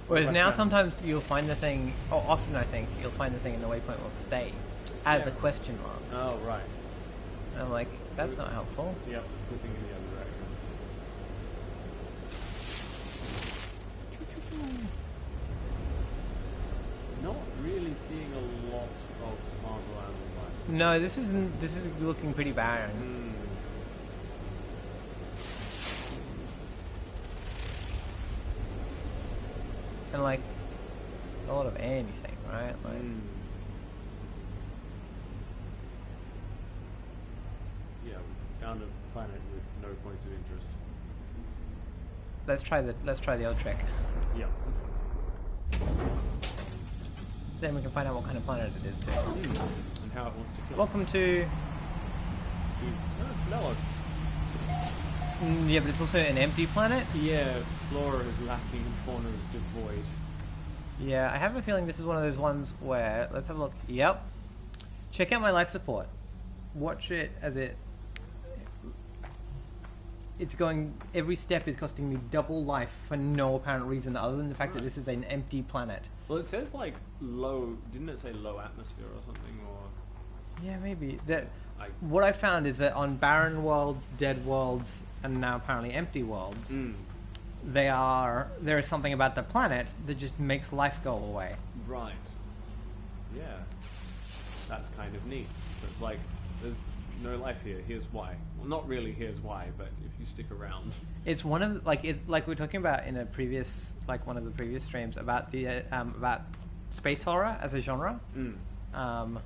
Whereas What have I now found? sometimes you'll find the thing, or often I think, you'll find the thing and the waypoint will stay as Yeah. a question mark. Oh, right. And I'm like, that's not helpful. Yep, flipping in the other direction. Not really seeing a lot of plant or animal life. No, this is looking pretty barren. Hmm. And like, a lot of anything, right? Like, Hmm. Yeah, we found a planet with no points of interest. let's try the old trick. Yep. Then we can find out what kind of planet it is too. And how it wants to kill. Welcome to... It's mellow. Yeah, but it's also an empty planet. Yeah, flora is lacking and fauna is devoid. Yeah, I have a feeling this is one of those ones where... Let's have a look. Yep. Check out my life support. Watch it as it... It's going... Every step is costing me double life for no apparent reason other than the fact that this is an empty planet. Well, it says like low. Didn't it say low atmosphere or something? Or Yeah, maybe. That I. What I found is that on barren worlds, dead worlds, and now apparently empty worlds, there is something about the planet that just makes life go away. Right. Yeah. That's kind of neat. So it's like there's no life here. Here's why. Well, not really. Here's why. But if you stick around. It's one of it's like we were talking about in a previous one of the previous streams about the about space horror as a genre. And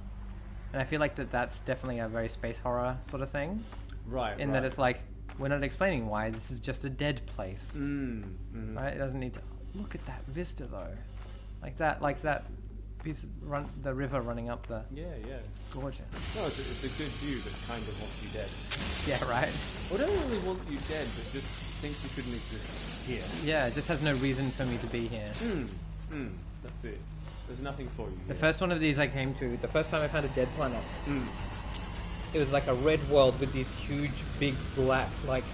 I feel like that's definitely a very space horror sort of thing. Right. In that it's like we're not explaining why this is just a dead place. Right? It doesn't need to look at that vista though. Like that piece of the river running up the Yeah. it's gorgeous. No, it's a good view that kind of wants you dead. Yeah, right. Well, it doesn't really want you dead, but just thinks you shouldn't exist here. Yeah, it just has no reason for me to be here. That's it. There's nothing for you. The here. first one of these I came to, the first time I found a dead planet, it was like a red world with these huge, big, black, like,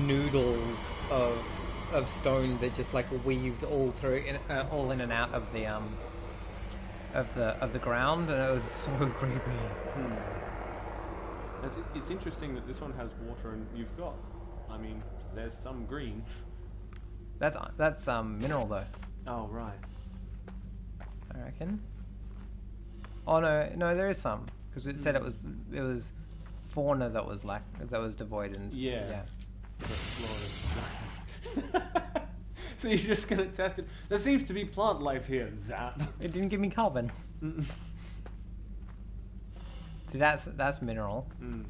noodles of stone that just like weaved all through, all in and out of the ground, and it was so creepy. It's interesting that this one has water, and you've got. I mean, there's some green. That's mineral though, Oh right. I reckon. Oh no, there is some because it said it was fauna that was devoid and Yeah. But Florida. So you're just gonna test it. There seems to be plant life here. Zap. It didn't give me carbon. See, that's mineral. An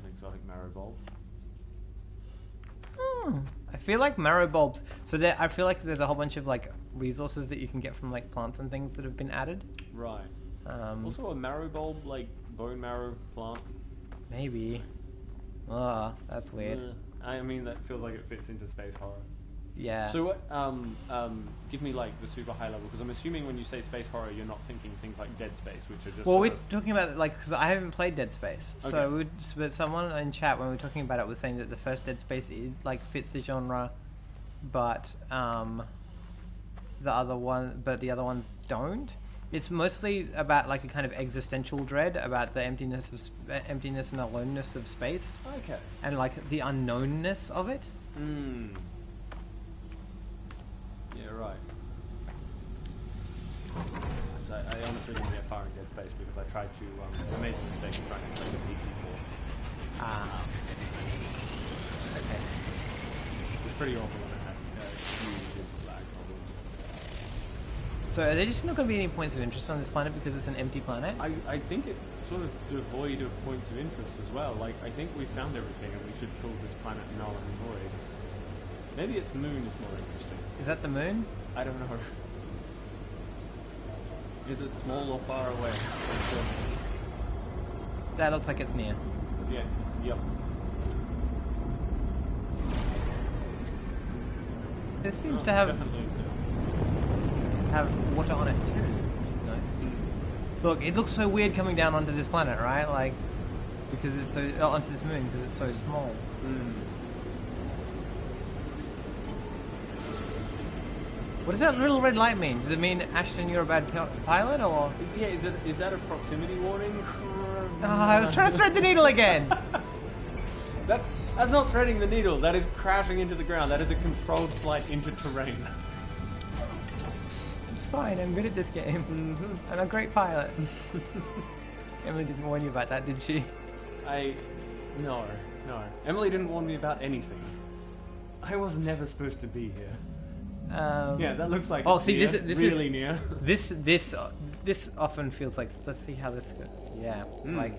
exotic marrow bulb. I feel like marrow bulbs. So I feel like there's a whole bunch of like resources that you can get from like plants and things that have been added. Right. Also, a marrow bulb, like bone marrow plant. Maybe. Oh, that's weird. I mean, that feels like it fits into space horror. Yeah. So what? Give me like the super high level, because I'm assuming when you say space horror, you're not thinking things like Dead Space, which are just. Well, sort we're of- talking about like because I haven't played Dead Space, Okay. so but someone in chat when we were talking about it was saying that the first Dead Space like fits the genre, but the other ones don't. It's mostly about like a kind of existential dread about the emptiness and aloneness of space, Okay. and like the unknownness of it. Yeah, right. So I honestly didn't get far in Dead Space because I tried to. I made the mistake of trying to play the PC port. Okay. It was pretty awful when it had huge lag problems. So are there just not going to be any points of interest on this planet because it's an empty planet? I think it's sort of devoid of points of interest as well. Like, I think we found everything and we should call this planet null and void. Maybe its moon is more interesting. Is that the moon? I don't know. Is it small or far away? That looks like it's near. Yeah, yep. It seems Oh, to have definitely is there. water on it too, which is nice. Look, it looks so weird coming down onto this planet, right? Like, because it's so onto this moon because it's so small. What does that little red light mean? Does it mean, Ashton, you're a bad pilot, or? Yeah, is that a proximity warning? Oh, I was trying to thread the needle again. That's not threading the needle. That is crashing into the ground. That is a controlled flight into terrain. It's fine. I'm good at this game. I'm a great pilot. Emily didn't warn you about that, did she? No. Emily didn't warn me about anything. I was never supposed to be here. Yeah, that looks like oh, see, near, this really is, near. This often feels like. Let's see how this goes. Yeah, like.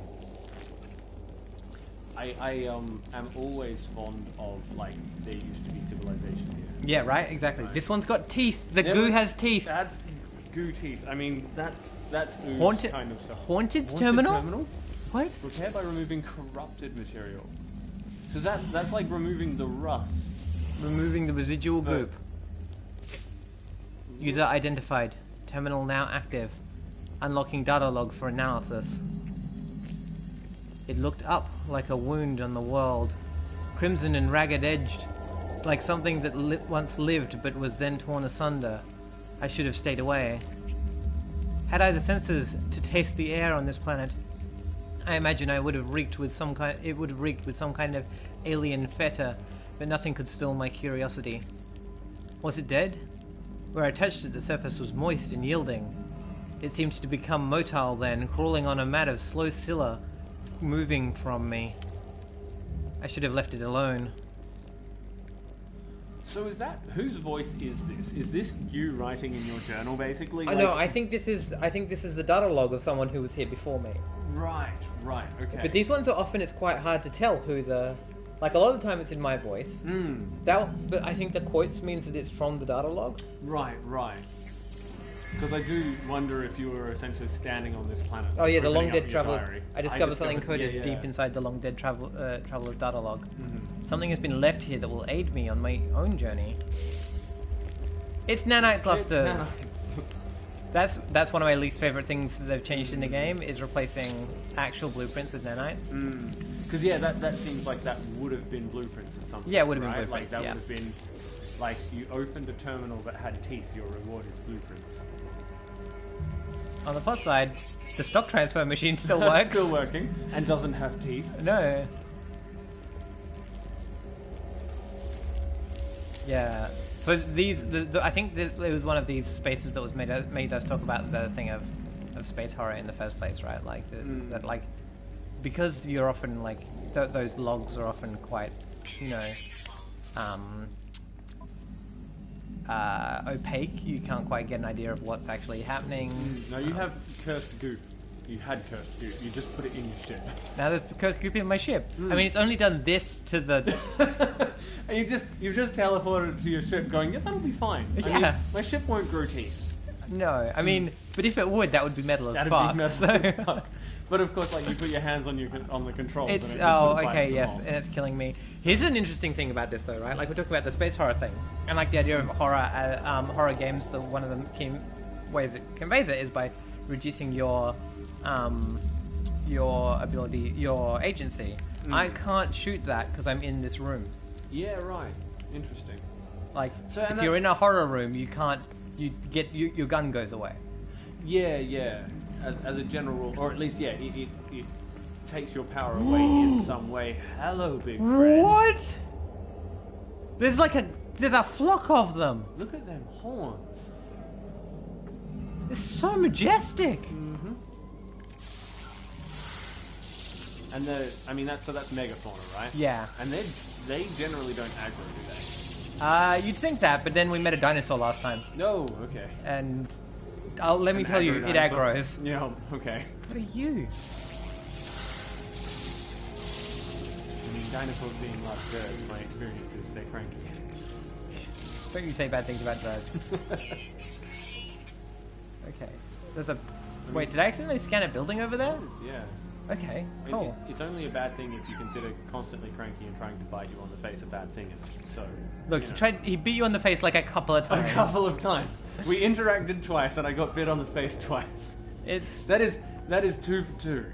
I am always fond of like there used to be civilization here. Yeah, right. Exactly. Right. This one's got teeth. The goo has teeth. That's goo teeth. I mean, that's Haunted kind of stuff. Haunted terminal. What? Repair by removing corrupted material. So that's like removing the rust. Removing the residual goop. User identified. Terminal now active. Unlocking data log for analysis. It looked up like a wound on the world. Crimson and ragged-edged. It's like something that once lived but was then torn asunder. I should have stayed away. Had I the senses to taste the air on this planet, I imagine I would have reeked with some kind. It would have reeked with some kind of alien feta, but nothing could still my curiosity. Was it dead? Where I touched it, the surface was moist and yielding. It seemed to become motile then, crawling on a mat of slow scylla, moving from me. I should have left it alone. So is that whose voice is this? Is this you writing in your journal, basically? No, I think this is the data log of someone who was here before me. Right, okay. But these ones are often it's quite hard to tell who the. Like a lot of the time it's in my voice. But I think the quotes means that it's from the data log. Right. Because I do wonder if you were essentially standing on this planet. Oh yeah, the long opening dead up your travelers. diary. I discovered something coded deep inside the long dead traveler's data log. Something has been left here that will aid me on my own journey. It's nanite clusters. That's one of my least favorite things that they've changed in the game is replacing actual blueprints with nanites. Because yeah, that seems like that would have been blueprints at some point. Yeah, it would have right? been blueprints. Like that would have been like you opened a terminal that had teeth. Your reward is blueprints. On the plus side, the stock transfer machine still works. Still working and doesn't have teeth. No. Yeah. So these, I think it was one of these spaces that was made us talk about the thing of space horror in the first place, right? Like that, like because you're often like those logs are often quite, opaque. You can't quite get an idea of what's actually happening. No, you have cursed goop. You had cursed goop. You just put it in your ship. Now there's cursed goop in my ship. I mean, it's only done this to the. And you've just teleported to your ship, going, yeah, that'll be fine. Yeah. I mean, my ship won't grow teeth. No, I mean, but if it would, that would be metal as fuck. Be metal as fuck. But of course, like you put your hands on the controls. It's and it sort of bites them off. and it's killing me. Here's an interesting thing about this, though, right? Like we're talking about the space horror thing, and like the idea of horror games. One of the key ways it conveys it is by reducing your ability, your agency. I can't shoot that because I'm in this room. Yeah, right. Interesting. Like, So, if you're in a horror room, you can't. Your gun goes away. Yeah. As a general rule, or at least, yeah, it takes your power away in some way. Hello, big friend. What? There's a flock of them. Look at them horns. It's so majestic. And that's megafauna, right? Yeah. And they generally don't aggro, do they? You'd think that, but then we met a dinosaur last time, No, okay. and let me tell you, it dinosaur? aggroes. Yeah, okay. What are you? I mean, dinosaurs being large birds, my experience is they're cranky. Don't you say bad things about birds. Okay. There's a. Wait, did I accidentally scan a building over there? Yeah. Okay, cool. It's only a bad thing if you consider constantly cranky and trying to bite you on the face a bad thing. So Look, he beat you on the face like a couple of times. a couple of times. We interacted twice, and I got bit on the face twice. It's That is 2 for 2.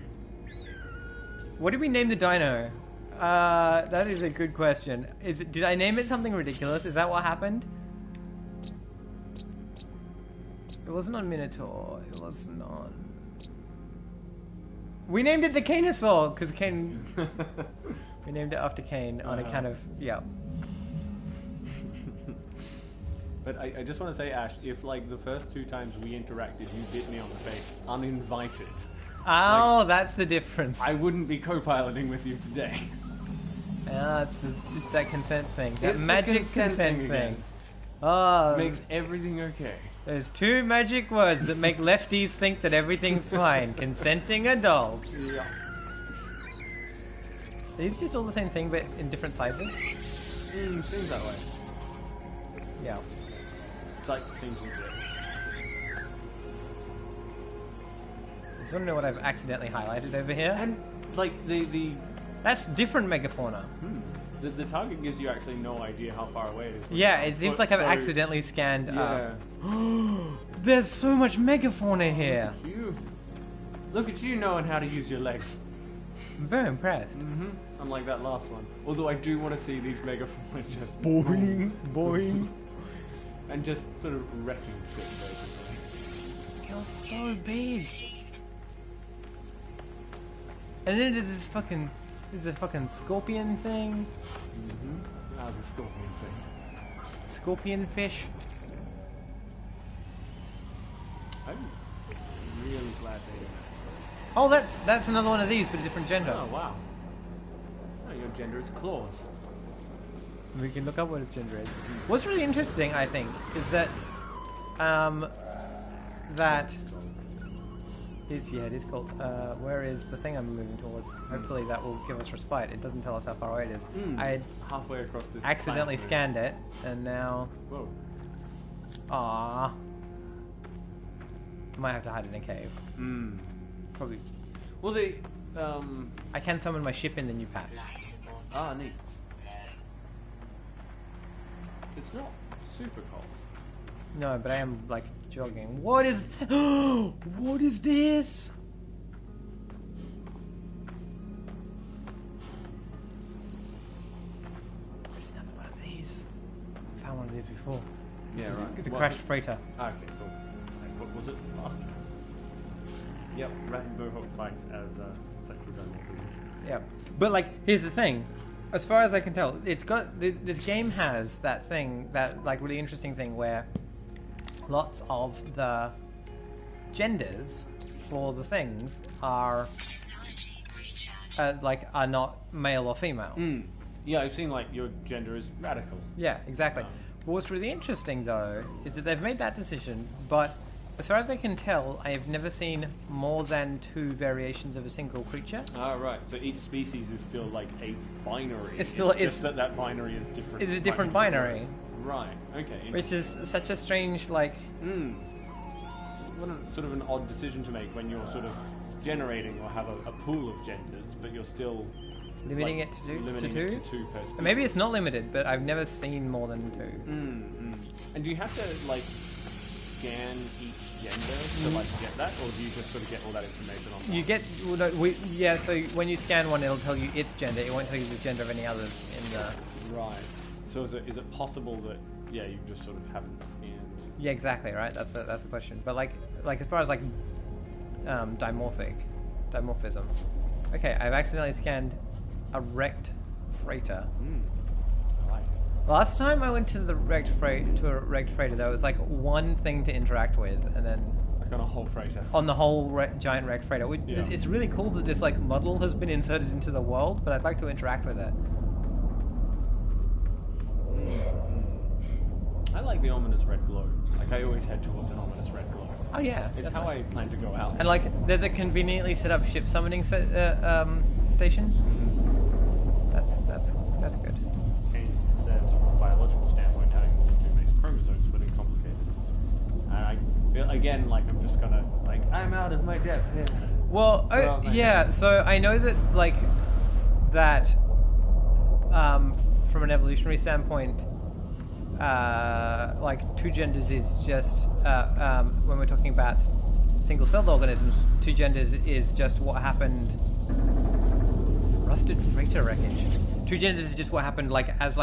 What did we name the dino? That is a good question. Did I name it something ridiculous? Is that what happened? It wasn't on Minotaur. It wasn't on... We named it the Cainosaur, because Cain... We named it after Cain on account of... Yeah. But I just want to say, Ash, if like the first 2 times we interacted, you bit me on the face, uninvited. Oh, Like, that's the difference. I wouldn't be co-piloting with you today. Ah, it's that consent thing. That It's the magic consent thing thing. again. Oh, Makes everything okay. there's 2 magic words that make lefties think that everything's fine. Consenting adults. Yeah. Are these just all the same thing, but in different sizes? Seems that way. Yeah. It's like, seems legit. I just want to know what I've accidentally highlighted over here. And like That's different megafauna. the target gives you actually no idea how far away it is. Yeah, it seems like I've So- accidentally scanned Yeah. There's so much megafauna here. Look at you knowing how to use your legs. I'm very impressed. Unlike that last one. Although I do want to see these megafauna just Boing, boing. and just sort of wrecking shit basically. You're so big. And then there's a fucking scorpion thing. Ah, the scorpion thing. Scorpion fish. I'm really glad they did Oh, that's another one of these, but a different gender. that. Oh wow. Oh, your gender is claws. We can look up what his gender is. What's really interesting, I think, is that it is called. Where is the thing I'm moving towards? Hopefully that will give us respite. It doesn't tell us how far away it is. I Halfway across this. accidentally planet. scanned it, and now, Whoa. I might have to hide in a cave. Probably. Well, they. I can summon my ship in the new patch. Ah, neat. It's not super cold. No, but I am like jogging. What is? What is this? There's another one of these. I found one of these before. Yeah, right. It's a What- crashed freighter. Ah, okay, cool. And what was it last time? Yep, Rainbow Hawk fights as sexual dimorphism. Yeah, but like, here's the thing. As far as I can tell, it's got this game has that thing, that like really interesting thing where lots of the genders for the things are are not male or female. Yeah, I've seen like your gender is radical. Yeah, exactly. Um, But what's really interesting though is that they've made that decision, but as far as I can tell, I have never seen more than 2 variations of a single creature. Ah, right. So each species is still like a binary. It's still- just that binary is different. It's a different binary, Right. Okay. which is such a strange like. What a sort of an odd decision to make when you're sort of generating or have a pool of genders, but you're still Limiting like, it to limiting two? it to 2 per species. Maybe it's not limited, but I've never seen more than 2. And do you have to like scan each gender to like get that, or do you just sort of get all that information on? You get so when you scan one, it'll tell you its gender. It won't tell you the gender of any others in the. Right. So is it possible that you just sort of haven't scanned? Yeah, exactly. Right. That's the question. But like as far as like dimorphism. Okay, I've accidentally scanned a wrecked freighter. I like it. Last time I went to a wrecked freighter, there was like one thing to interact with, and then Like on a whole freighter. on the whole giant wrecked freighter. Yeah. It's really cool that this like model has been inserted into the world, but I'd like to interact with it. I like the ominous red glow. Like I always head towards an ominous red glow. Oh yeah, It's how I plan to go out. And like, there's a conveniently set up ship summoning station. That's good. And that's from a biological standpoint, having more than 2 base chromosomes, but it's complicated. And again, like I'm just gonna I'm out of my depth here. Well, Well, yeah. So I know that from an evolutionary standpoint, 2 genders is just when we're talking about single-celled organisms, 2 genders is just what happened Rusted freighter wreckage. Two genders is just what happened as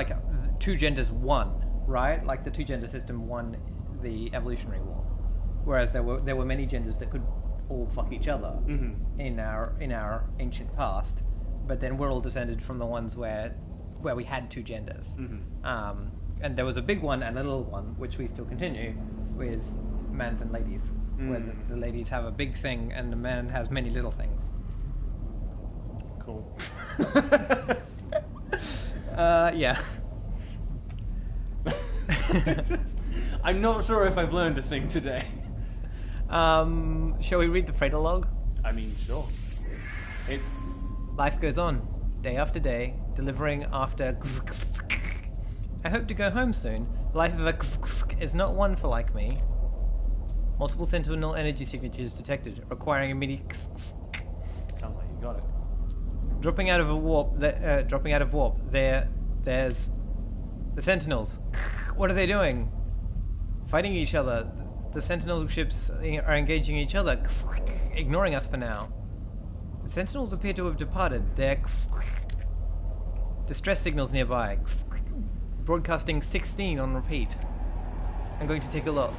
two genders won, right? Like the two gender system won the evolutionary war. Whereas there were many genders that could all fuck each other in our ancient past. But then we're all descended from the ones where we had two genders. And there was a big one and a little one, which we still continue with mans and ladies. Where the ladies have a big thing and the man has many little things. Cool. Yeah. I'm not sure if I've learned a thing today. Shall we read the freighter log? I mean, sure. Life goes on, day after day, delivering after. I hope to go home soon. The life of a is not one for like me. Multiple sentinel energy signatures detected, requiring immediate. Sounds like you got it. Dropping out of warp. There's the sentinels. What are they doing? Fighting each other. The sentinel ships are engaging each other, ignoring us for now. The sentinels appear to have departed. They're distress signals nearby. Broadcasting 16 on repeat. I'm going to take a look.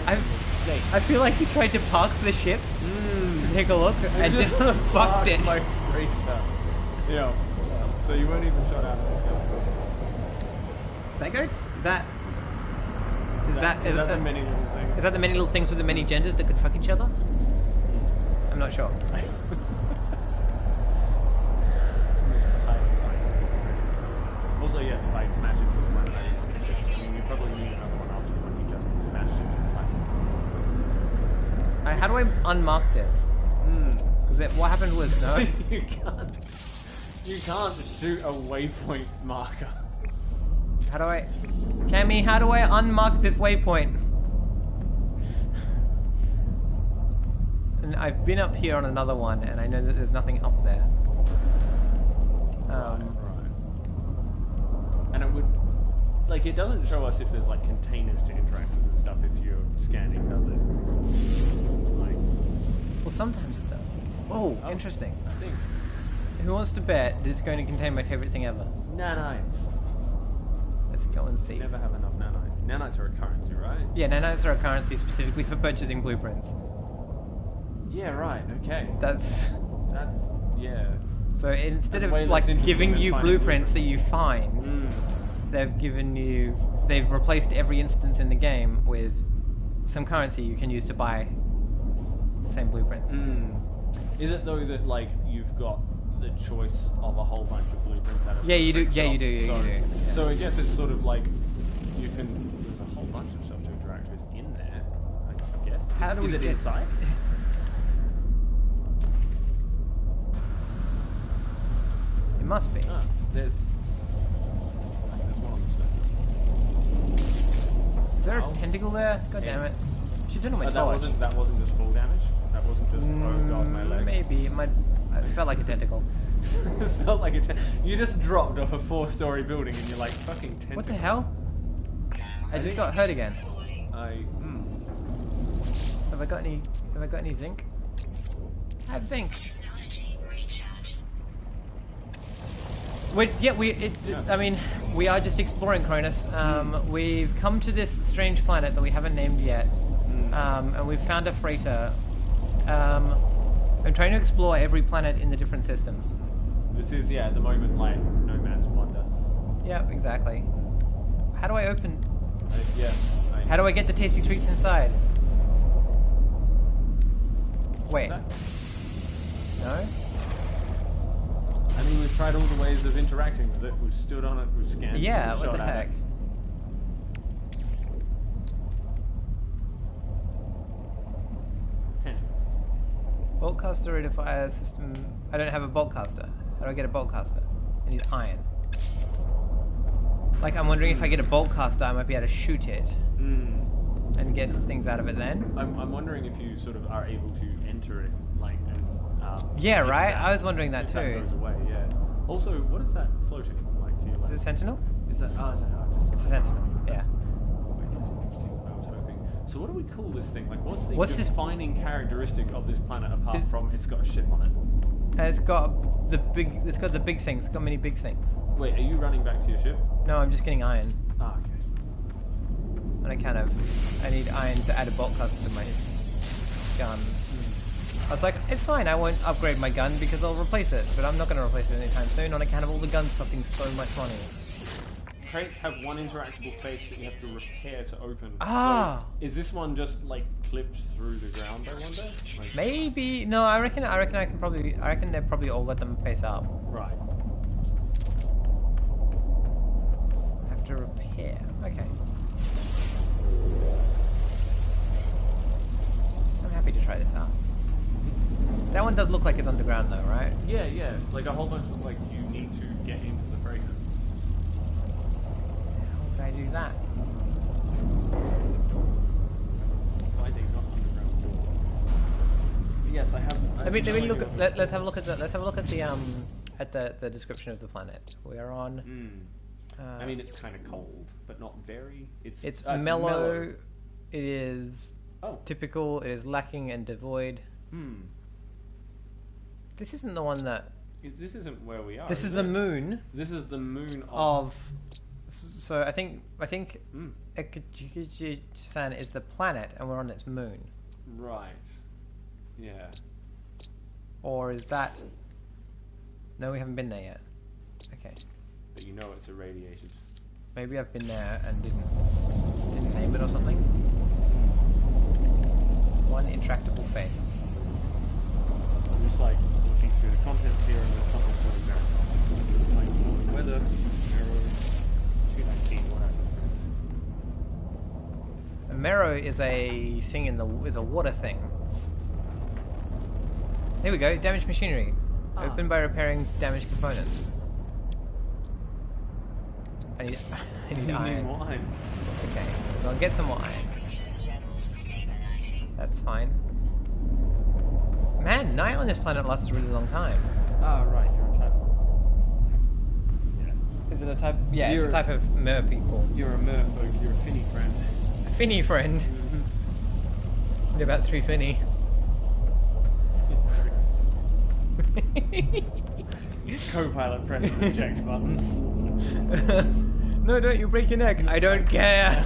I feel like you tried to park the ship to take a look and just fucked it. My freighter. Yeah. So you weren't even shot out of this gun. Zygotes? Is that the many little things? Is that the many little things with the many genders that could fuck each other? I'm not sure. Also, yes, if I smash it with one, you probably need another one after the one you just smashed it. How do I unmark this? Because what happened was no. You can't shoot a waypoint marker. How do I, Cammy? How do I unmark this waypoint? And I've been up here on another one, and I know that there's nothing up there. Right. And it would, like, it doesn't show us if there's like containers to interact with and stuff if you're scanning, does it? Like, well, sometimes it does. Oh, interesting. I think Who wants to bet that it's going to contain my favorite thing ever? nanites. Let's go and see. Never have enough nanites. Nanites are a currency, right? Yeah, nanites are a currency specifically for purchasing blueprints. Yeah, right. Okay. That's yeah. so instead That's of way less like interesting giving than you finding blueprints that you find, they've replaced every instance in the game with some currency you can use to buy the same blueprints. Is it though that like you've got the choice of a whole bunch of blueprints out of Yeah, you do. different Yeah, you do. shops? Yeah, you do. Yeah. So I guess it's sort of like you can. There's a whole bunch of stuff to interact with in there. I guess. How do is we it get inside? It must be. There's one on the surface. Is there a Oh. tentacle there? God damn it! She's in on my That torch. wasn't just full damage. That wasn't just oh god my leg. Maybe it might. It felt like a tentacle. It felt like you just dropped off a 4-story building and you're like fucking tentacle. What the hell? I just got hurt again. Have I got any zinc? I have zinc. I mean, we are just exploring Cronus. We've come to this strange planet that we haven't named yet, and we've found a freighter. I'm trying to explore every planet in the different systems. This is, at the moment, like, no man's wonder. Yeah, exactly. How do I open... How do I get the tasty treats inside? Wait. No? I mean, we've tried all the ways of interacting with it. We've stood on it, we've scanned it, Yeah, we've what shot the at heck? it. Boltcaster ratifier system... I don't have a boltcaster. How do I get a boltcaster? I need iron. Like, I'm wondering if I get a boltcaster, I might be able to shoot it. And get things out of it then. I'm wondering if you sort of are able to enter it, like, and... yeah, right? I was wondering that if too. that goes away, yeah. Also, what is that floating like to your left? Is it Sentinel? Is that... Oh, is that... It's a Sentinel, yeah. Wait, that's interesting. I was hoping. So what do we call this thing? Like, what's the What's this- defining characteristic of this planet apart from it's got a ship on it? And it's got the big. It's got the big things. It's got many big things. Wait, are you running back to your ship? No, I'm just getting iron. Ah, okay. And I need iron to add a bolt cutter to my gun. I was like, it's fine, I won't upgrade my gun because I'll replace it, but I'm not going to replace it anytime soon on account of all the guns costing so much money. Crates have one interactable face that you have to repair to open. Ah! So is this one just like clips through the ground, I wonder? Like, Maybe, no, I reckon they probably all let them face up. right. Have to repair, okay. I'm happy to try this out. That one does look like it's underground though, right? Yeah, yeah. Like a whole bunch of like you need to get into the freighter. How do I do that? Finding not underground door. Yes, I have. Let me look at, let's have a look at the description of the planet. We are on. I mean, it's kind of cold, but not very. It's mellow. It is typical. It is lacking and devoid. This isn't the one that. This isn't where we are. This is the moon. This is the moon of. So I think Ekiji-san is the planet, and we're on its moon. Right. Yeah. Or is that? No, we haven't been there yet. Okay. But you know it's irradiated. Maybe I've been there and didn't name it or something. One intractable face. I'm just like looking through the contents here, and there's something sort of there. Like weather, arrow, 219, whatever. A marrow is a thing is a water thing. Here we go. Damaged machinery. Open by repairing damaged components. I need iron. More iron. Okay, so I'll get some more iron. That's fine. Man, night on this planet lasts a really long time. Ah, right. You're a type. Yeah. Is it a type? Yeah, it's a type of mer people. You're a merfolk. You're a Finny friend. A Finny friend. What about 3 Finny? Co-pilot presses eject buttons. No, don't you break your neck. I don't care.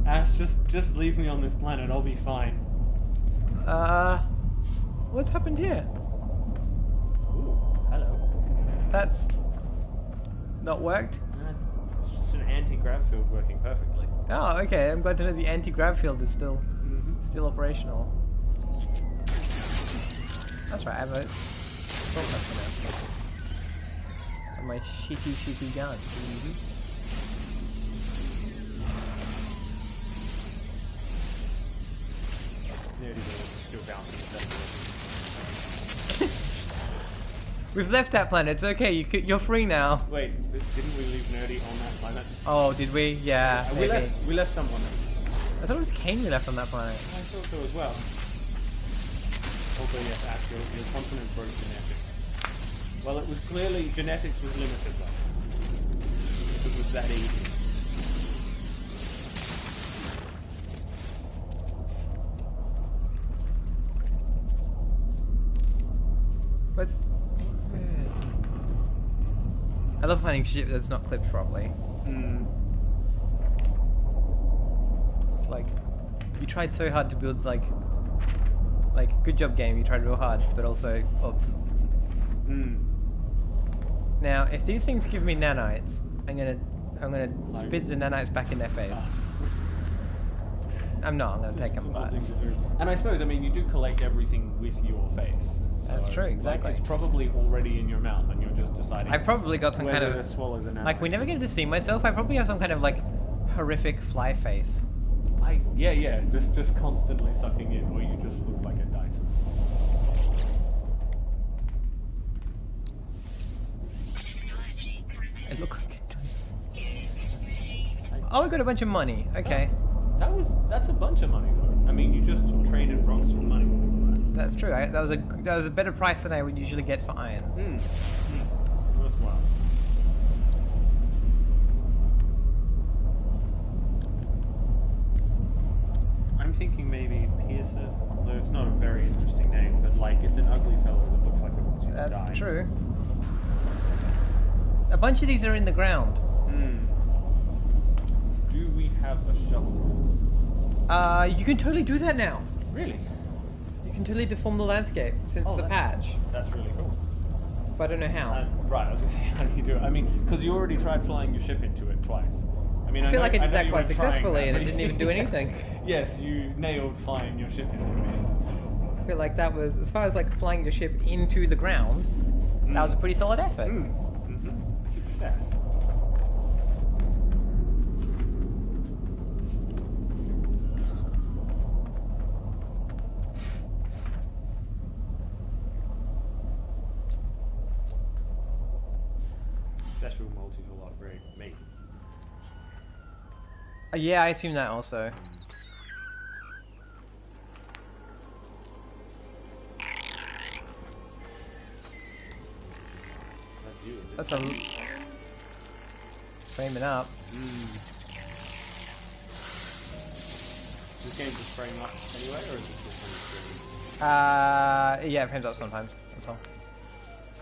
Ash, just leave me on this planet. I'll be fine. What's happened here? Ooh, hello. That's not worked? It's just an anti-grav field working perfectly. Oh, okay. I'm glad to know the anti-grav field is still operational. That's right. I have a assault rifle now. And my shitty gun. Still bouncing. We've left that planet. It's okay. You're free now. Wait, didn't we leave Nerdy on that planet? Oh, did we? Yeah. Maybe. We left someone. I thought it was Kane we left on that planet. I thought so as well. Also, yes, Ash, your continent broke genetics. Well, it was clearly genetics was limited though. It was that easy. What's... I love finding shit that's not clipped properly. It's like you tried so hard to build like good job game. You tried real hard, but also oops. Now, if these things give me nanites, I'm gonna spit the nanites back in their face. I'm gonna take them back. And I suppose, I mean, you do collect everything with your face. So, that's true, exactly. Like, it's probably already in your mouth, and you're just deciding. I've probably got some kind of to swallow the nanites. like we never get to see myself. I probably have some kind of like horrific fly face. Yeah, just constantly sucking in, or you just look like a Dyson. I look like a Dyson. Oh, I got a bunch of money. Okay. That's a bunch of money though. I mean, you just traded rocks for money. That's true. That was a better price than I would usually get for iron. Worthwhile. I'm thinking maybe Piercer, although it's not a very interesting name, but like it's an ugly fellow that looks like a you That's die. true. A bunch of these are in the ground. Do we have a shovel? You can totally do that now. Really? You can totally deform the landscape since the patch. That's really cool. But I don't know how. Right, I was going to say, how do you do it? I mean, because you already tried flying your ship into it twice. I mean, I feel like I did that you quite were trying successfully that, and it but- didn't even do anything. Yes, you nailed flying your ship into it. I feel like that was, as far as like flying your ship into the ground, that was a pretty solid effort. Success. Special multi-hull upgrade, maybe. Yeah, I assume that also. That's you. That's a framing up. This game just frame up anyway, or is it just on Yeah, it frames up sometimes. That's all.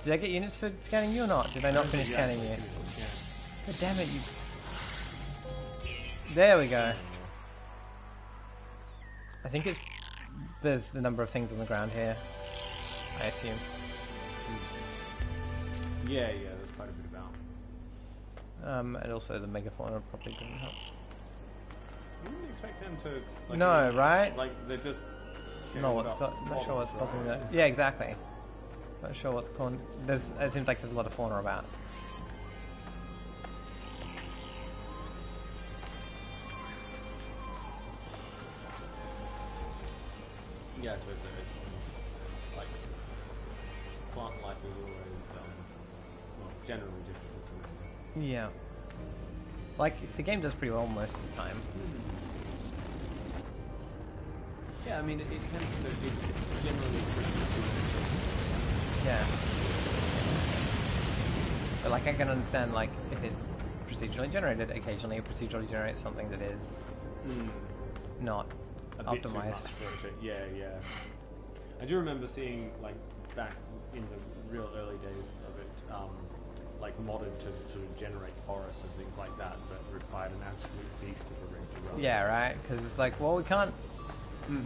Did I get units for scanning you or not? Did I not finish scanning you? God damn it, you. There we go. I think it's. There's the number of things on the ground here. I assume. Yeah, there's quite a bit about. And also the megafauna probably didn't help. You wouldn't expect them to. Like, No, right? Like they're just. No, not sure what's causing that. Yeah, exactly. Not sure what's causing. It seems like there's a lot of fauna about. Yeah, I suppose there is. Like, plant life is always, well, generally difficult to live. Yeah. Like, the game does pretty well most of the time. Yeah, I mean, it tends to, it's generally pretty. Yeah. But, like, I can understand, like, if it's procedurally generated, occasionally it procedurally generates something that is not A bit too much optimized. for it. Yeah. I do remember seeing, like, back in the real early days of it, like, modded to sort of generate forests and things like that, but required an absolute beast of a rig to run. Yeah, right? Because it's like, well, we can't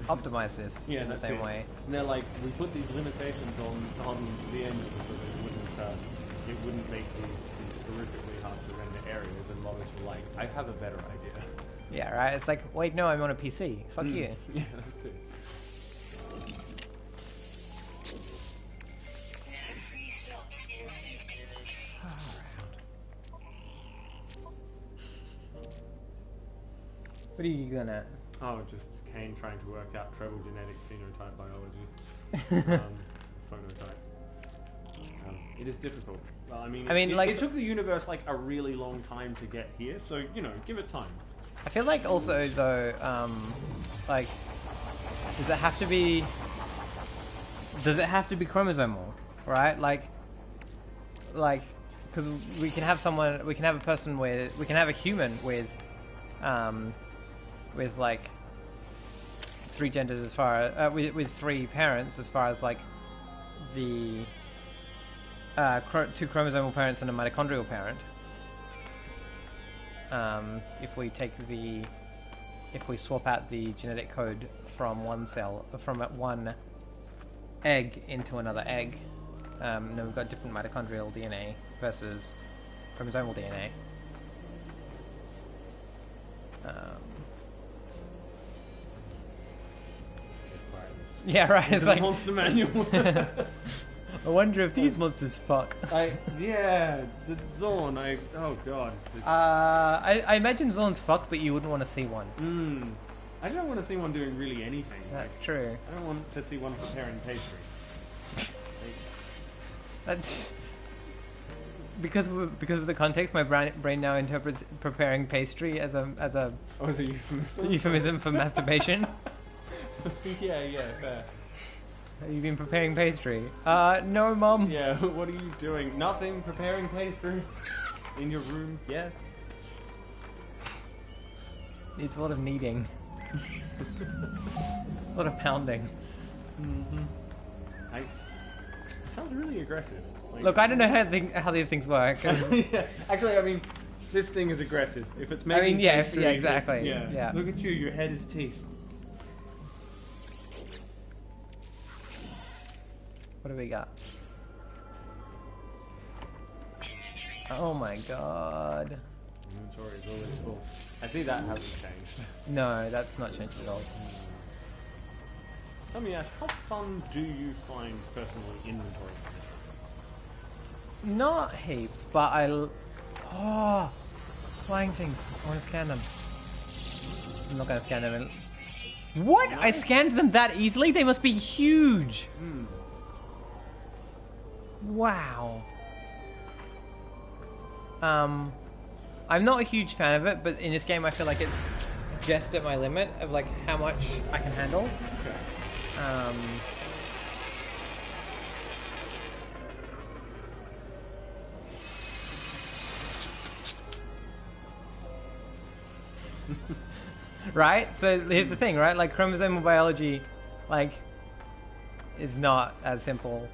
optimize this in the that's same it. way. And they're like, we put these limitations on the engine so that it wouldn't make these horrifically hard to render areas, and Lois were like, I have a better idea. Yeah, right? It's like, wait, no, I'm on a PC. Fuck you. Yeah, that's it. What are you going at? Oh, just Kane trying to work out treble genetic phenotype biology. Phonotype. It is difficult. Well, I mean, it took the universe like a really long time to get here, so, you know, give it time. I feel like also, though, like, does it have to be chromosomal, right? Like, because we can have a human with like 3 genders as far with 3 parents as far as like the 2 chromosomal parents and a mitochondrial parent. If we swap out the genetic code from one egg into another egg, then we've got different mitochondrial DNA versus chromosomal DNA. Yeah, right. It's the like monster manual. I wonder if these monsters fuck. The Zorn. Oh god. I imagine Zorns fuck, but you wouldn't want to see one. I don't want to see one doing really anything. That's true. I don't want to see one preparing pastry. That's because of the context. My brain now interprets preparing pastry as a Oh, is it euphemism? euphemism for masturbation. Yeah, fair. Have you been preparing pastry? No, Mom. Yeah, what are you doing? Nothing. Preparing pastry in your room. Yes. Needs a lot of kneading. A lot of pounding. sounds really aggressive. Like, Look, I don't know how these things work. yeah. Actually, I mean, this thing is aggressive. If it's making yeah, pastry, yeah, exactly. Yeah. Yeah. Look at you. Your head is teeth. What do we got? Oh my god. Inventory is always full. I see that hasn't changed. No, that's not changed at all. Tell me, Ash, how fun do you find personally inventory management? Not heaps, but oh, flying things. I want to scan them. I'm not going to scan them. What? I scanned them that easily? They must be huge. Wow. I'm not a huge fan of it, but in this game I feel like it's just at my limit of like how much I can handle. Okay. Right? So here's the thing, right? Like chromosomal biology, like, is not as simple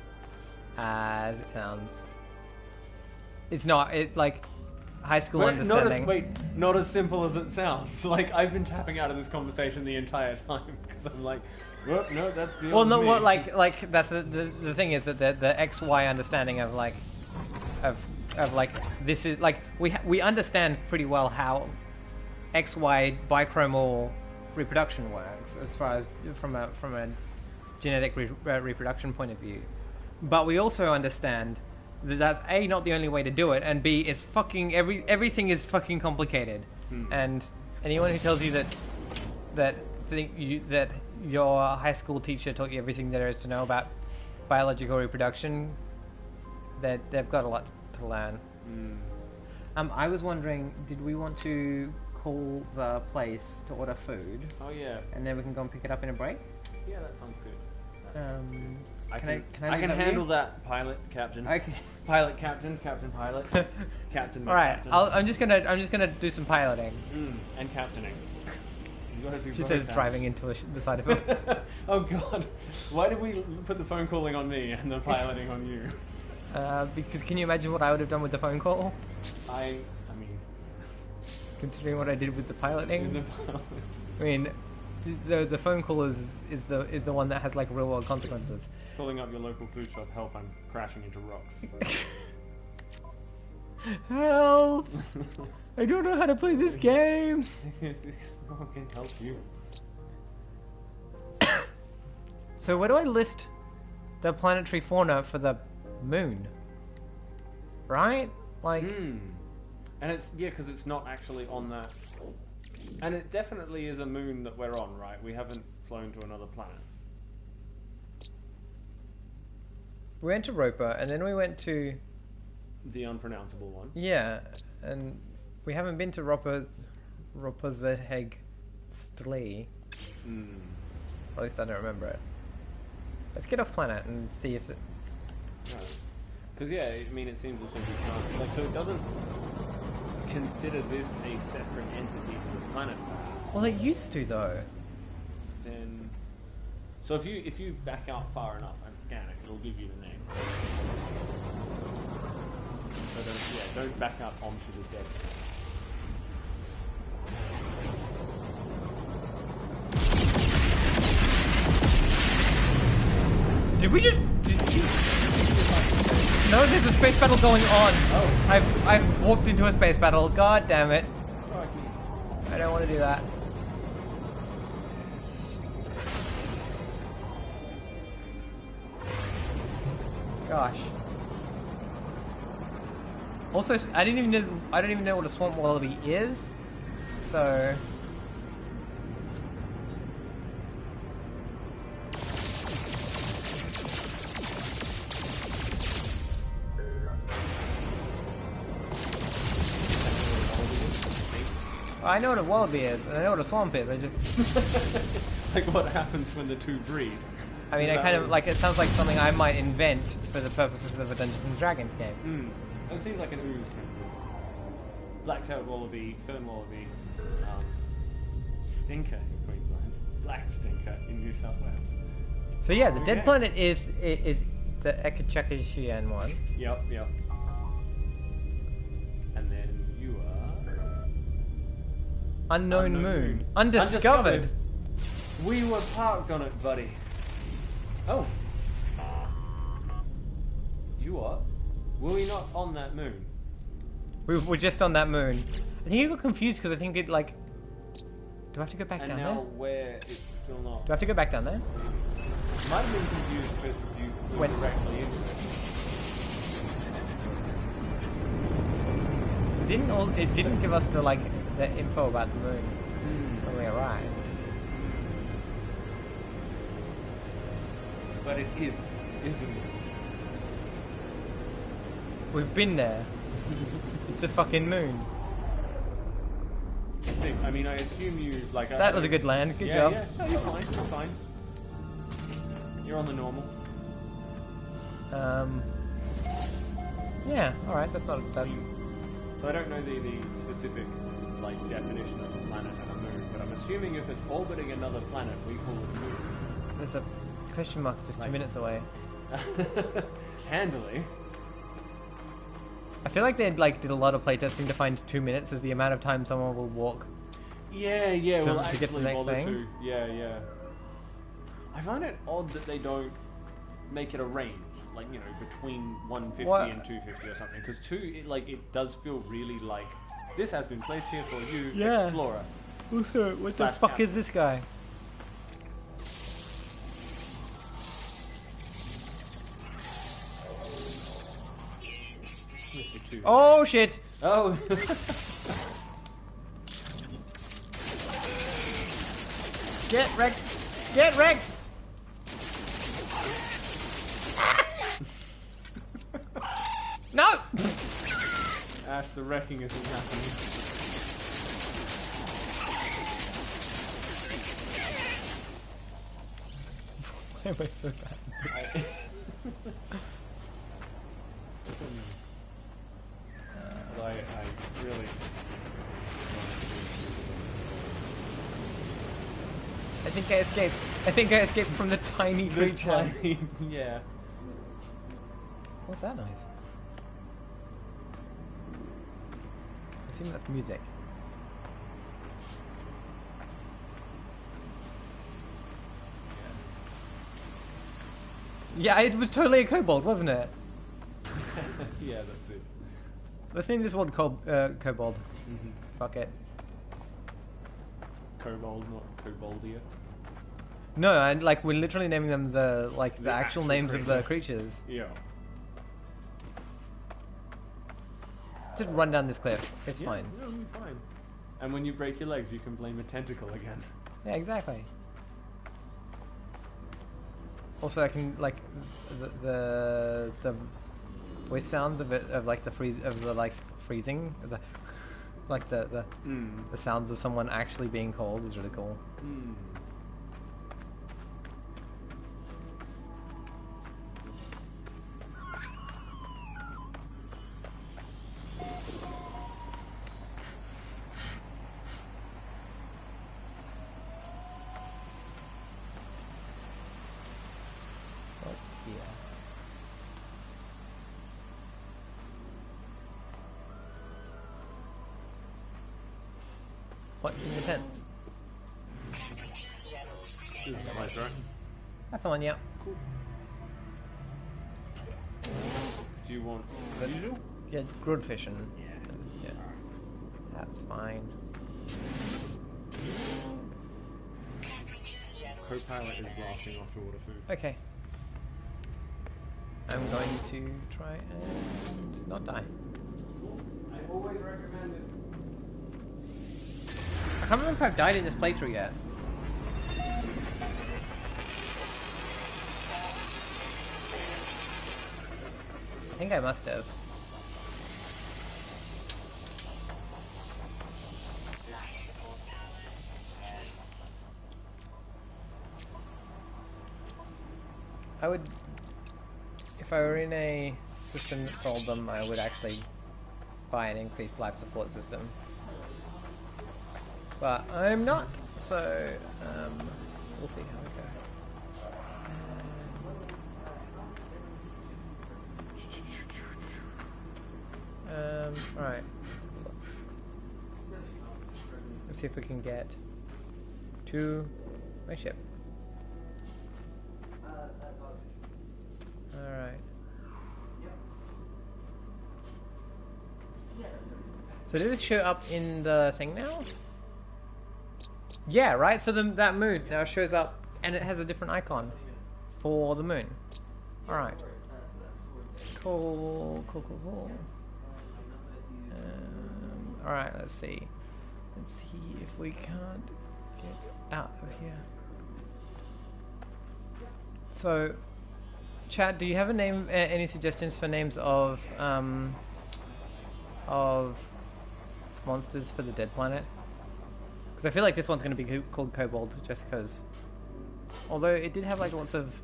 as it sounds. It's not. It like high school understanding. Not as simple as it sounds. Like I've been tapping out of this conversation the entire time because I'm like, well, no, that's beyond Well, no, me. what like that's the thing is that the XY understanding of like of like this is like we understand pretty well how XY bichromal reproduction works as far as from a genetic reproduction point of view, but we also understand that that's A, not the only way to do it, and B, it's fucking everything is fucking complicated. And anyone who tells you that your high school teacher taught you everything there is to know about biological reproduction, that they've got a lot to learn. I was wondering, did we want to call the place to order food? Oh yeah. And then we can go and pick it up in a break? Yeah, that sounds good. I I leave can that with handle you? that, pilot, captain. Okay. Pilot, captain, captain, pilot, captain. All right. captain. I'm just gonna do some piloting. And captaining. You gotta do She both says now. driving into the side of it. Oh god, why did we put the phone calling on me and the piloting on you? Because can you imagine what I would have done with the phone call? I mean, Considering what I did with the piloting. the pilot. I mean, the phone call is the one that has like real world consequences. Calling up your local food shop, help! I'm crashing into rocks. Help! I don't know how to play this game. No one can help you. So where do I list the planetary fauna for the moon? Right? Like, And it's because it's not actually on that. And it definitely is a moon that we're on, right? We haven't flown to another planet. we went to Roper, and then we went to The unpronounceable one. yeah, and we haven't been to Ropazaheg Stlee. Or at least I don't remember it. Let's get off planet and see if it. Because yeah, I mean, it seems as if we can't. Like, so it doesn't consider this a separate entity to the planet. Well, it used to though. Then, so if you back out far enough and scan it, it'll give you the name. So don't back out onto the dead. Did you? No, there's a space battle going on. Oh. I've walked into a space battle. God damn it! Crikey. I don't want to do that. Gosh. Also, I don't even know what a swamp wallaby is. So. I know what a wallaby is, and I know what a swamp is. I just. Like what happens when the two breed? I mean, I kind of like. It sounds like something I might invent for the purposes of a Dungeons and Dragons game. It seems like an ooze kind of. Black-tailed wallaby, fern wallaby, stinker in Queensland, black stinker in New South Wales. So yeah, the dead Okay. planet is The Ekachakishian one. Yep, yep. And then you are... Unknown moon. Undiscovered. We were parked on it, buddy. Oh. You are? Were we not on that moon? We're just on that moon. I think you got confused because I think it like... Do I have to go back And down now there? where it's still not... Do I have to go back down there? Might have been confused because you flew When- directly into it. It didn't give us the info about the moon when we arrived. But it is, isn't it? We've been there. It's a fucking moon. I mean, I assume you like. That was a good land. Good yeah, job. Yeah, no, you're fine. You're fine. You're on the normal. Yeah. All right. That's not that. So I don't know the specific like definition of a planet and a moon, but I'm assuming if it's orbiting another planet, we call it a moon. There's a question mark just 2 minutes away. Handily. I feel like they did a lot of playtesting to find 2 minutes as the amount of time someone will walk. Yeah, To well, get to the next bother thing? to. Yeah. I find it odd that they don't make it a range, like between 150 What? and 250 or something. Because it does feel really like this has been placed here for you, Yeah. explorer. Also, what the Slash fuck captain. is this guy? Mr. Two. Oh shit! Oh. Get wrecked! Get wrecked! No! Ash, the wrecking isn't happening. Why am I so bad? I really. I think I escaped. I think I escaped from the tiny The creature. tiny, yeah. What's that noise? I assume that's music. Yeah, it was totally a kobold, wasn't it? Yeah, that's it. Let's name this one kobold. Fuck it. Kobold, not Koboldia. No, and we're literally naming them the The actual actual names of the creature. creatures. Yeah. Just run down this cliff. It's Yeah, fine. It'll be fine. And when you break your legs, you can blame a tentacle again. Yeah, exactly. Also, I can the voice sounds of it of the freezing of the the sounds of someone actually being cold is really cool. What's here? What's in the tents? Is that my throat? That's the one, yeah. Cool. Do you want Good. usual? Yeah, grilled fish and Yeah. yeah. That's fine. Co-pilot is blasting off to order food. Okay. I'm going to try and not die. I always recommend it. I can't remember if I've died in this playthrough yet. I think I must have. I would, if I were in a system that sold them, I would actually buy an increased life support system. But I'm not, so we'll see how we go. Alright. Let's see if we can get to my ship. Alright. So did this show up in the thing now? Yeah, right? So that moon now shows up and it has a different icon for the moon. Alright. Cool. Alright, let's see. Let's see if we can't get out of here. So, Chad, do you have a name? Any suggestions for names of monsters for the dead planet? Because I feel like this one's going to be called Kobold, just because. Although it did have like lots of.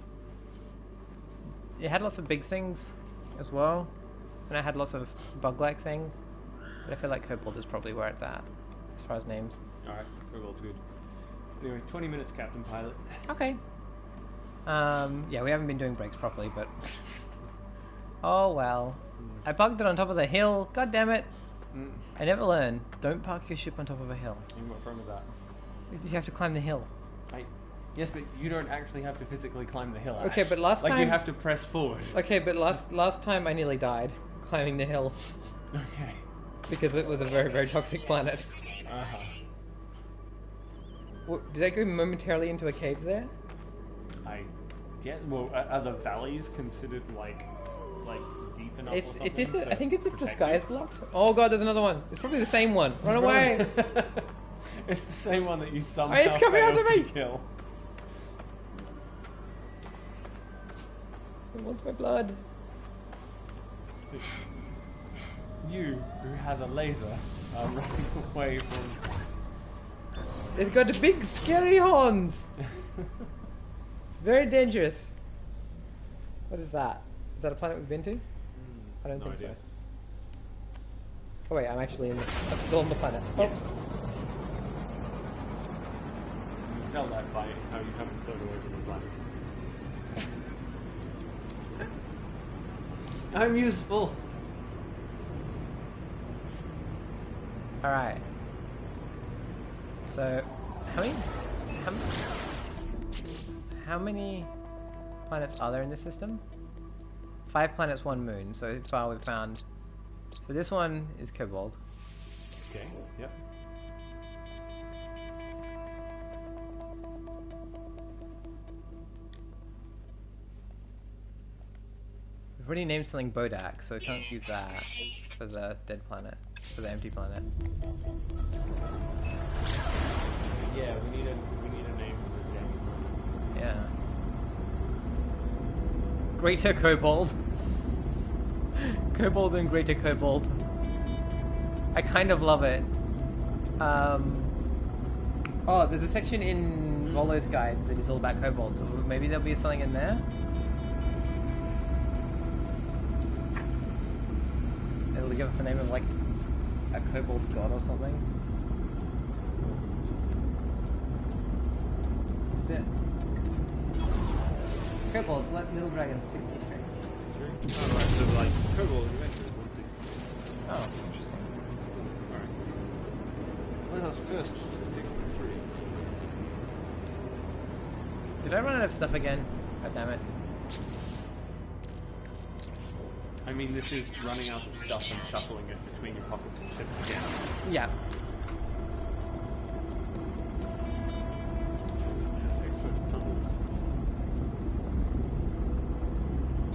It had lots of big things, as well, and it had lots of bug-like things. But I feel like Kobold is probably where it's at, as far as names. Alright, Kobold's good. Anyway, 20 minutes, Captain Pilot. Okay. Yeah, we haven't been doing breaks properly, but... Oh well. I parked it on top of the hill, god damn it! I never learn. Don't park your ship on top of a hill. And what's wrong with that? You have to climb the hill. Yes, but you don't actually have to physically climb the hill. Okay, but last time... Like, you have to press forward. Okay, but last time I nearly died climbing the hill. Okay. Because it was a very, very toxic planet. Uh-huh. Did I go momentarily into a cave there? Well, are the valleys considered like deep enough or something? I think it's if the sky is blocked. Oh god, there's another one. It's probably the same one. Run away! It's the same one that you somehow It's coming after me! kill. It wants my blood. You, who has a laser, are running away from... It's got the big scary horns! It's very dangerous. What is that? Is that a planet we've been to? I don't think so. Oh wait, I'm actually I'm still on the planet. Oops. You can tell that by how you haven't flown away from the planet. I'm useful! Alright. So, how many planets are there in this system? 5 planets, 1 moon. So far we've found... So this one is Kobold. Okay, yep. We've already named something Bodak, so we can't use that for the dead planet, for the empty planet. Yeah, we need a name for the game. Yeah. Greater Kobold. Kobold and Greater Kobold. I kind of love it. Oh, there's a section in Rollo's guide that is all about Kobold, so maybe there'll be something in there. It'll give us the name of like a Kobold god or something. Is it? Kobolds, like Little Dragons 63. Oh, right, so like Kobold Adventures 160. Oh, interesting. Alright. Let us first to 63. Did I run out of stuff again? God damn it. I mean, this is running out of stuff and shuffling it between your pockets and shit again. Yeah.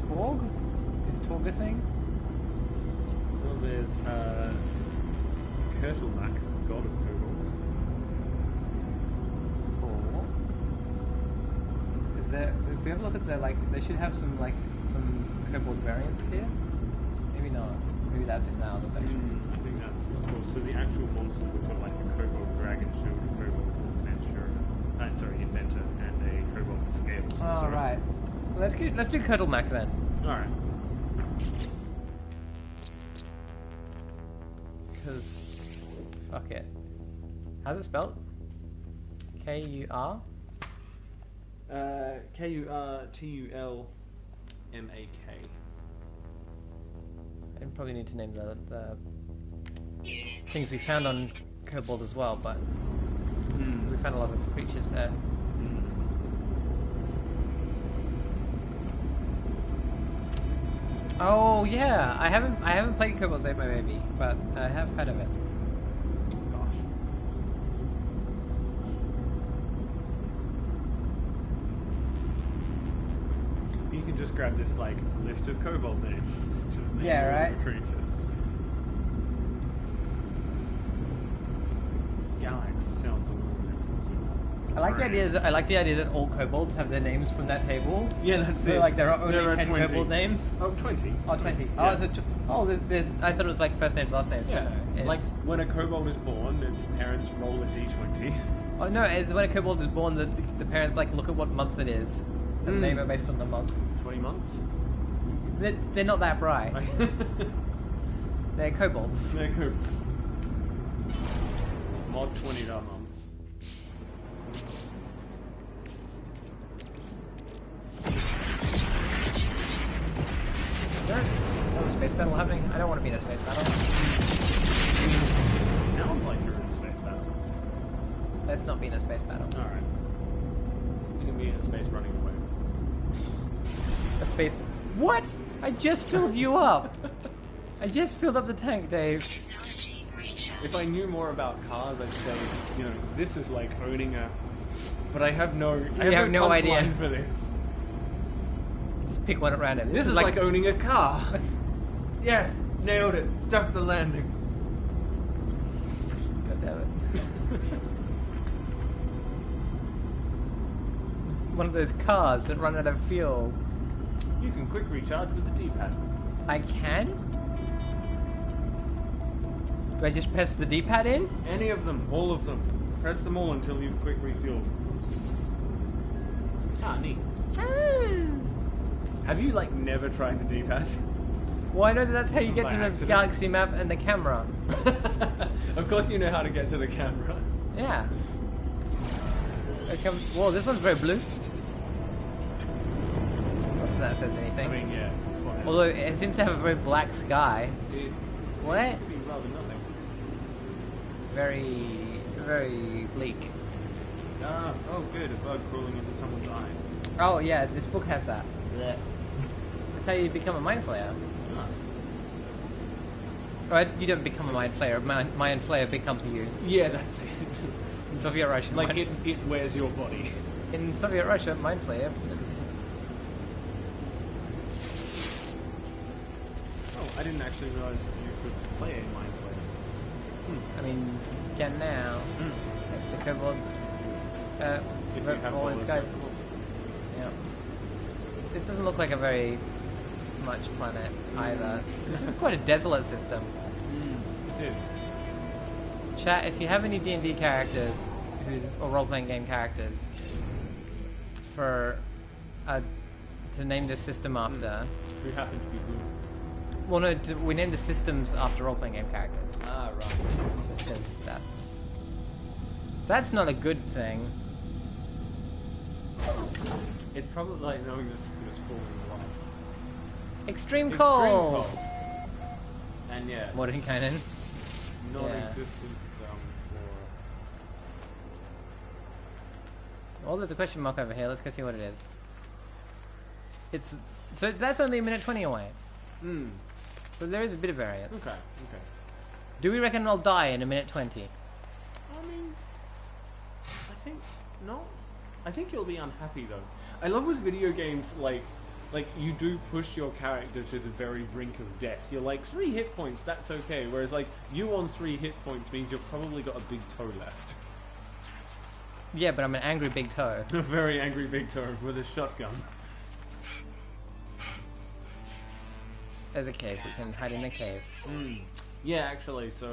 Torg? Is Torg a thing? Well, there's Kurtlemak, god of kobolds. Cool. Is there? If we have a look at the they should have some kobold variants here. Maybe not. Maybe that's it now. The section. I think that's cool. So the actual monsters we've got like a kobold dragon shield, a kobold inventor, and a kobold scale. Oh right. Well, let's do Kurtlemak then. All right. Because fuck it. How's it spelled? K-U-R? Kurtulmak. I probably need to name the things we found on Kobold as well, but Hmm. we found a lot of creatures there. Oh yeah, I haven't played Kobold Save My Baby, but I have heard of it. Gosh. You can just grab this like list of kobold names. Just name Yeah, all right? the creatures. Galax sounds a little bit. I like the idea that all kobolds have their names from that table. Yeah, that's So it. like there are only There are 10 20. kobold names. Oh, 20. Oh, 20. Yeah. Oh, so there's. I thought it was like first names, last names. but Yeah, no, it's- like when a kobold is born, its parents roll a d20. Oh no, it's when a kobold is born, the parents like look at what month it is and name it based on the month. 20 months? They're not that bright. They're kobolds. They're kobolds. Mod 20 months. Is there another space battle happening? I don't want to be in a space battle. Sounds like you're in a space battle. Let's not be in a space battle. Alright. You can be in a space running away. A space. What? I just filled you up. I just filled up the tank, Dave. If I knew more about cars, I'd say, you know, this is like owning a... But I have no... I have no idea. punchline for this. Just pick one at random. This is like owning a car. Yes, nailed it. Stuck the landing. God damn it. One of those cars that run out of fuel. You can quick recharge with the D-pad. I can? Do I just press the D-pad in? Any of them, all of them. Press them all until you've quick refueled. Ah, neat. Have you like never tried the D-pad? Well, I know that that's how you get By to the accident. galaxy map and the camera. Of course you know how to get to the camera. Yeah. Okay. Whoa, this one's very blue. Not that that says anything. I mean, yeah. Although it seems to have a very black sky. It What? seems to be rather nothing. Very, very bleak. Ah, oh good, a bug crawling into someone's eye. Oh yeah, this book has that. Yeah. That's how you become a mind flayer. Ah. Right? You don't become a mind flayer. Mind flayer becomes you. Yeah, that's it. In Soviet Russia, Like it wears your body. in Soviet Russia, mind flayer. Oh, I didn't actually realize you could play a Mind Flayer. I mean, you can now. Next to kobolds. If you have all all this those guy. vegetables. Yeah. This doesn't look like a very much planet either. This is quite a desolate system. It is. Chat, if you have any D&D characters or role-playing game characters for to name this system after. We happen to be blue. Well, no, we named the systems after role-playing game characters. Ah, right. Just because that's not a good thing. It's probably like knowing the system is falling life. Extreme Extreme cold. cold. And yeah, Modern canon. non-existent Well, there's a question mark over here. Let's go see what it is. It's so that's only a minute 20 away. flora. So there is a bit of variance. Okay, okay. Do we reckon I'll die in a minute 20? I mean, I think not. I think you'll be unhappy though. I love with video games, like you do push your character to the very brink of death. You're like 3 hit points, that's okay. Whereas like you on 3 hit points means you've probably got a big toe left. Yeah, but I'm an angry big toe. A very angry big toe with a shotgun. There's a cave. We can hide in the cave. Yeah, actually. So,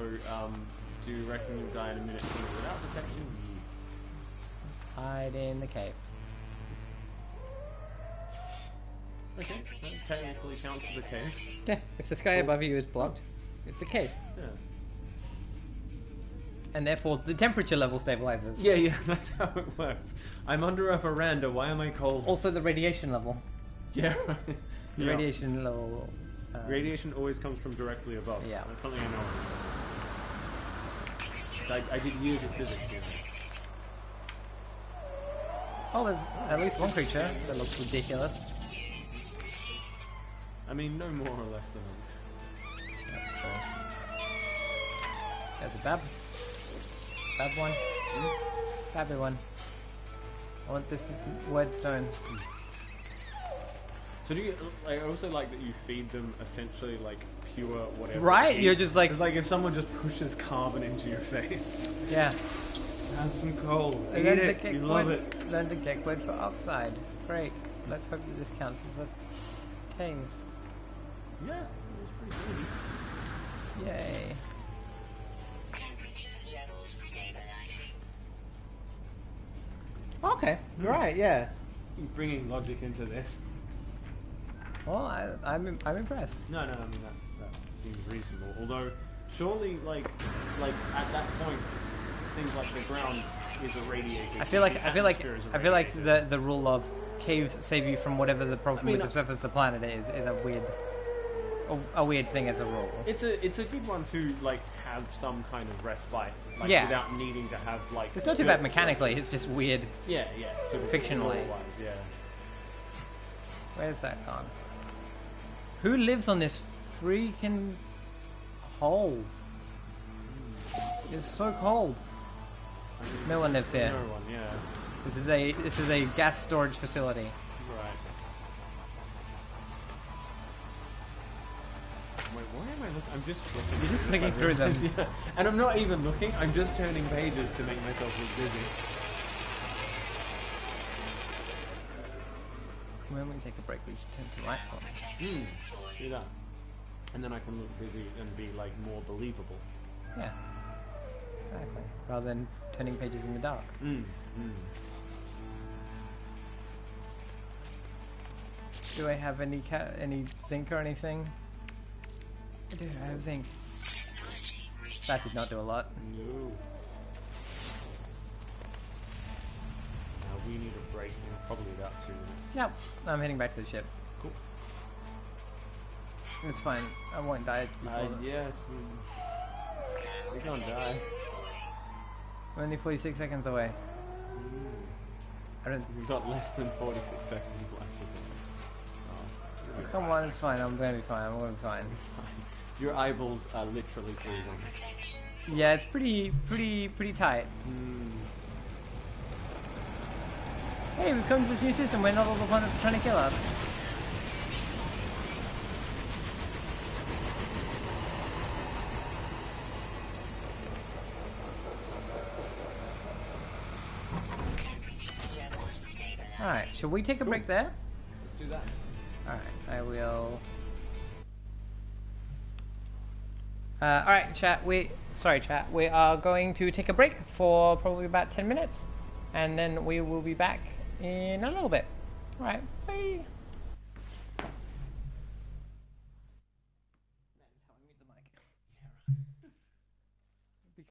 do you reckon you'll die in a minute without detection? Hide in the cave. Okay, that technically counts as a cave. Yeah, if the sky above you is blocked, it's a cave. Yeah. And therefore the temperature level stabilizes. Yeah, yeah, that's how it works. I'm under a veranda, why am I cold? Also the radiation level. Yeah, The radiation level. Radiation always comes from directly above. Yeah. That's something I know. I did years of physics. You know. Oh, there's at least one creature that looks ridiculous. I mean, no more or less than that. That's cool. There's a bab. Bab one. Babby one. I want this word stone. So do you? I also like that you feed them essentially like pure whatever. Right? they You're eat. just like... It's like if someone just pushes carbon into your face. Yeah. Have some coal. Eat Learn it. to You love it. Learn to get wood for oxide. Great. Let's hope that this counts as a cave. Yeah, it was pretty good. Yay. Temperature levels stabilizing. Okay. Right. Yeah. You're bringing logic into this. Well, I'm impressed. No, I mean that seems reasonable. Although, surely, like at that point, things like the ground is irradiated. I feel like irradiated. the rule of caves save you from whatever the problem with the surface of the planet is a weird thing as a rule. It's a good one to like have some kind of respite, like Yeah. without needing to have like. It's not too bad mechanically. It's just weird. Yeah, sort of Fictionally. lore-wise, yeah. Where's that gone? Who lives on this freaking hole? It's so cold. No one lives here. No one, yeah. This is a gas storage facility. Right. Wait, why am I looking? I'm just looking. You're just clicking through them. Yeah. And I'm not even looking. I'm just turning pages to make myself look busy. When we take a break, we should turn some lights on. Do that. And then I can look busy and be like more believable. Yeah. Exactly. Rather than turning pages in the dark. Do I have any zinc or anything? I do. I have zinc. That did not do a lot. No. Now we need a break in probably about 2 minutes. Yep. I'm heading back to the ship. Cool. It's fine. I won't die before. Yeah. We're gonna die. I'm only 46 seconds away. I don't. We've got less than 46 seconds left. Oh, Come on, it's fine. I'm going to be fine. I'm going to be fine. Your eyeballs are literally freezing. Yeah, it's pretty tight. Hey, we've come to this new system where not all the planets are trying to kill us. Alright, shall we take a break there? Let's do that. Alright, I will... Alright, chat, we are going to take a break for probably about 10 minutes. And then we will be back in a little bit. Alright, bye!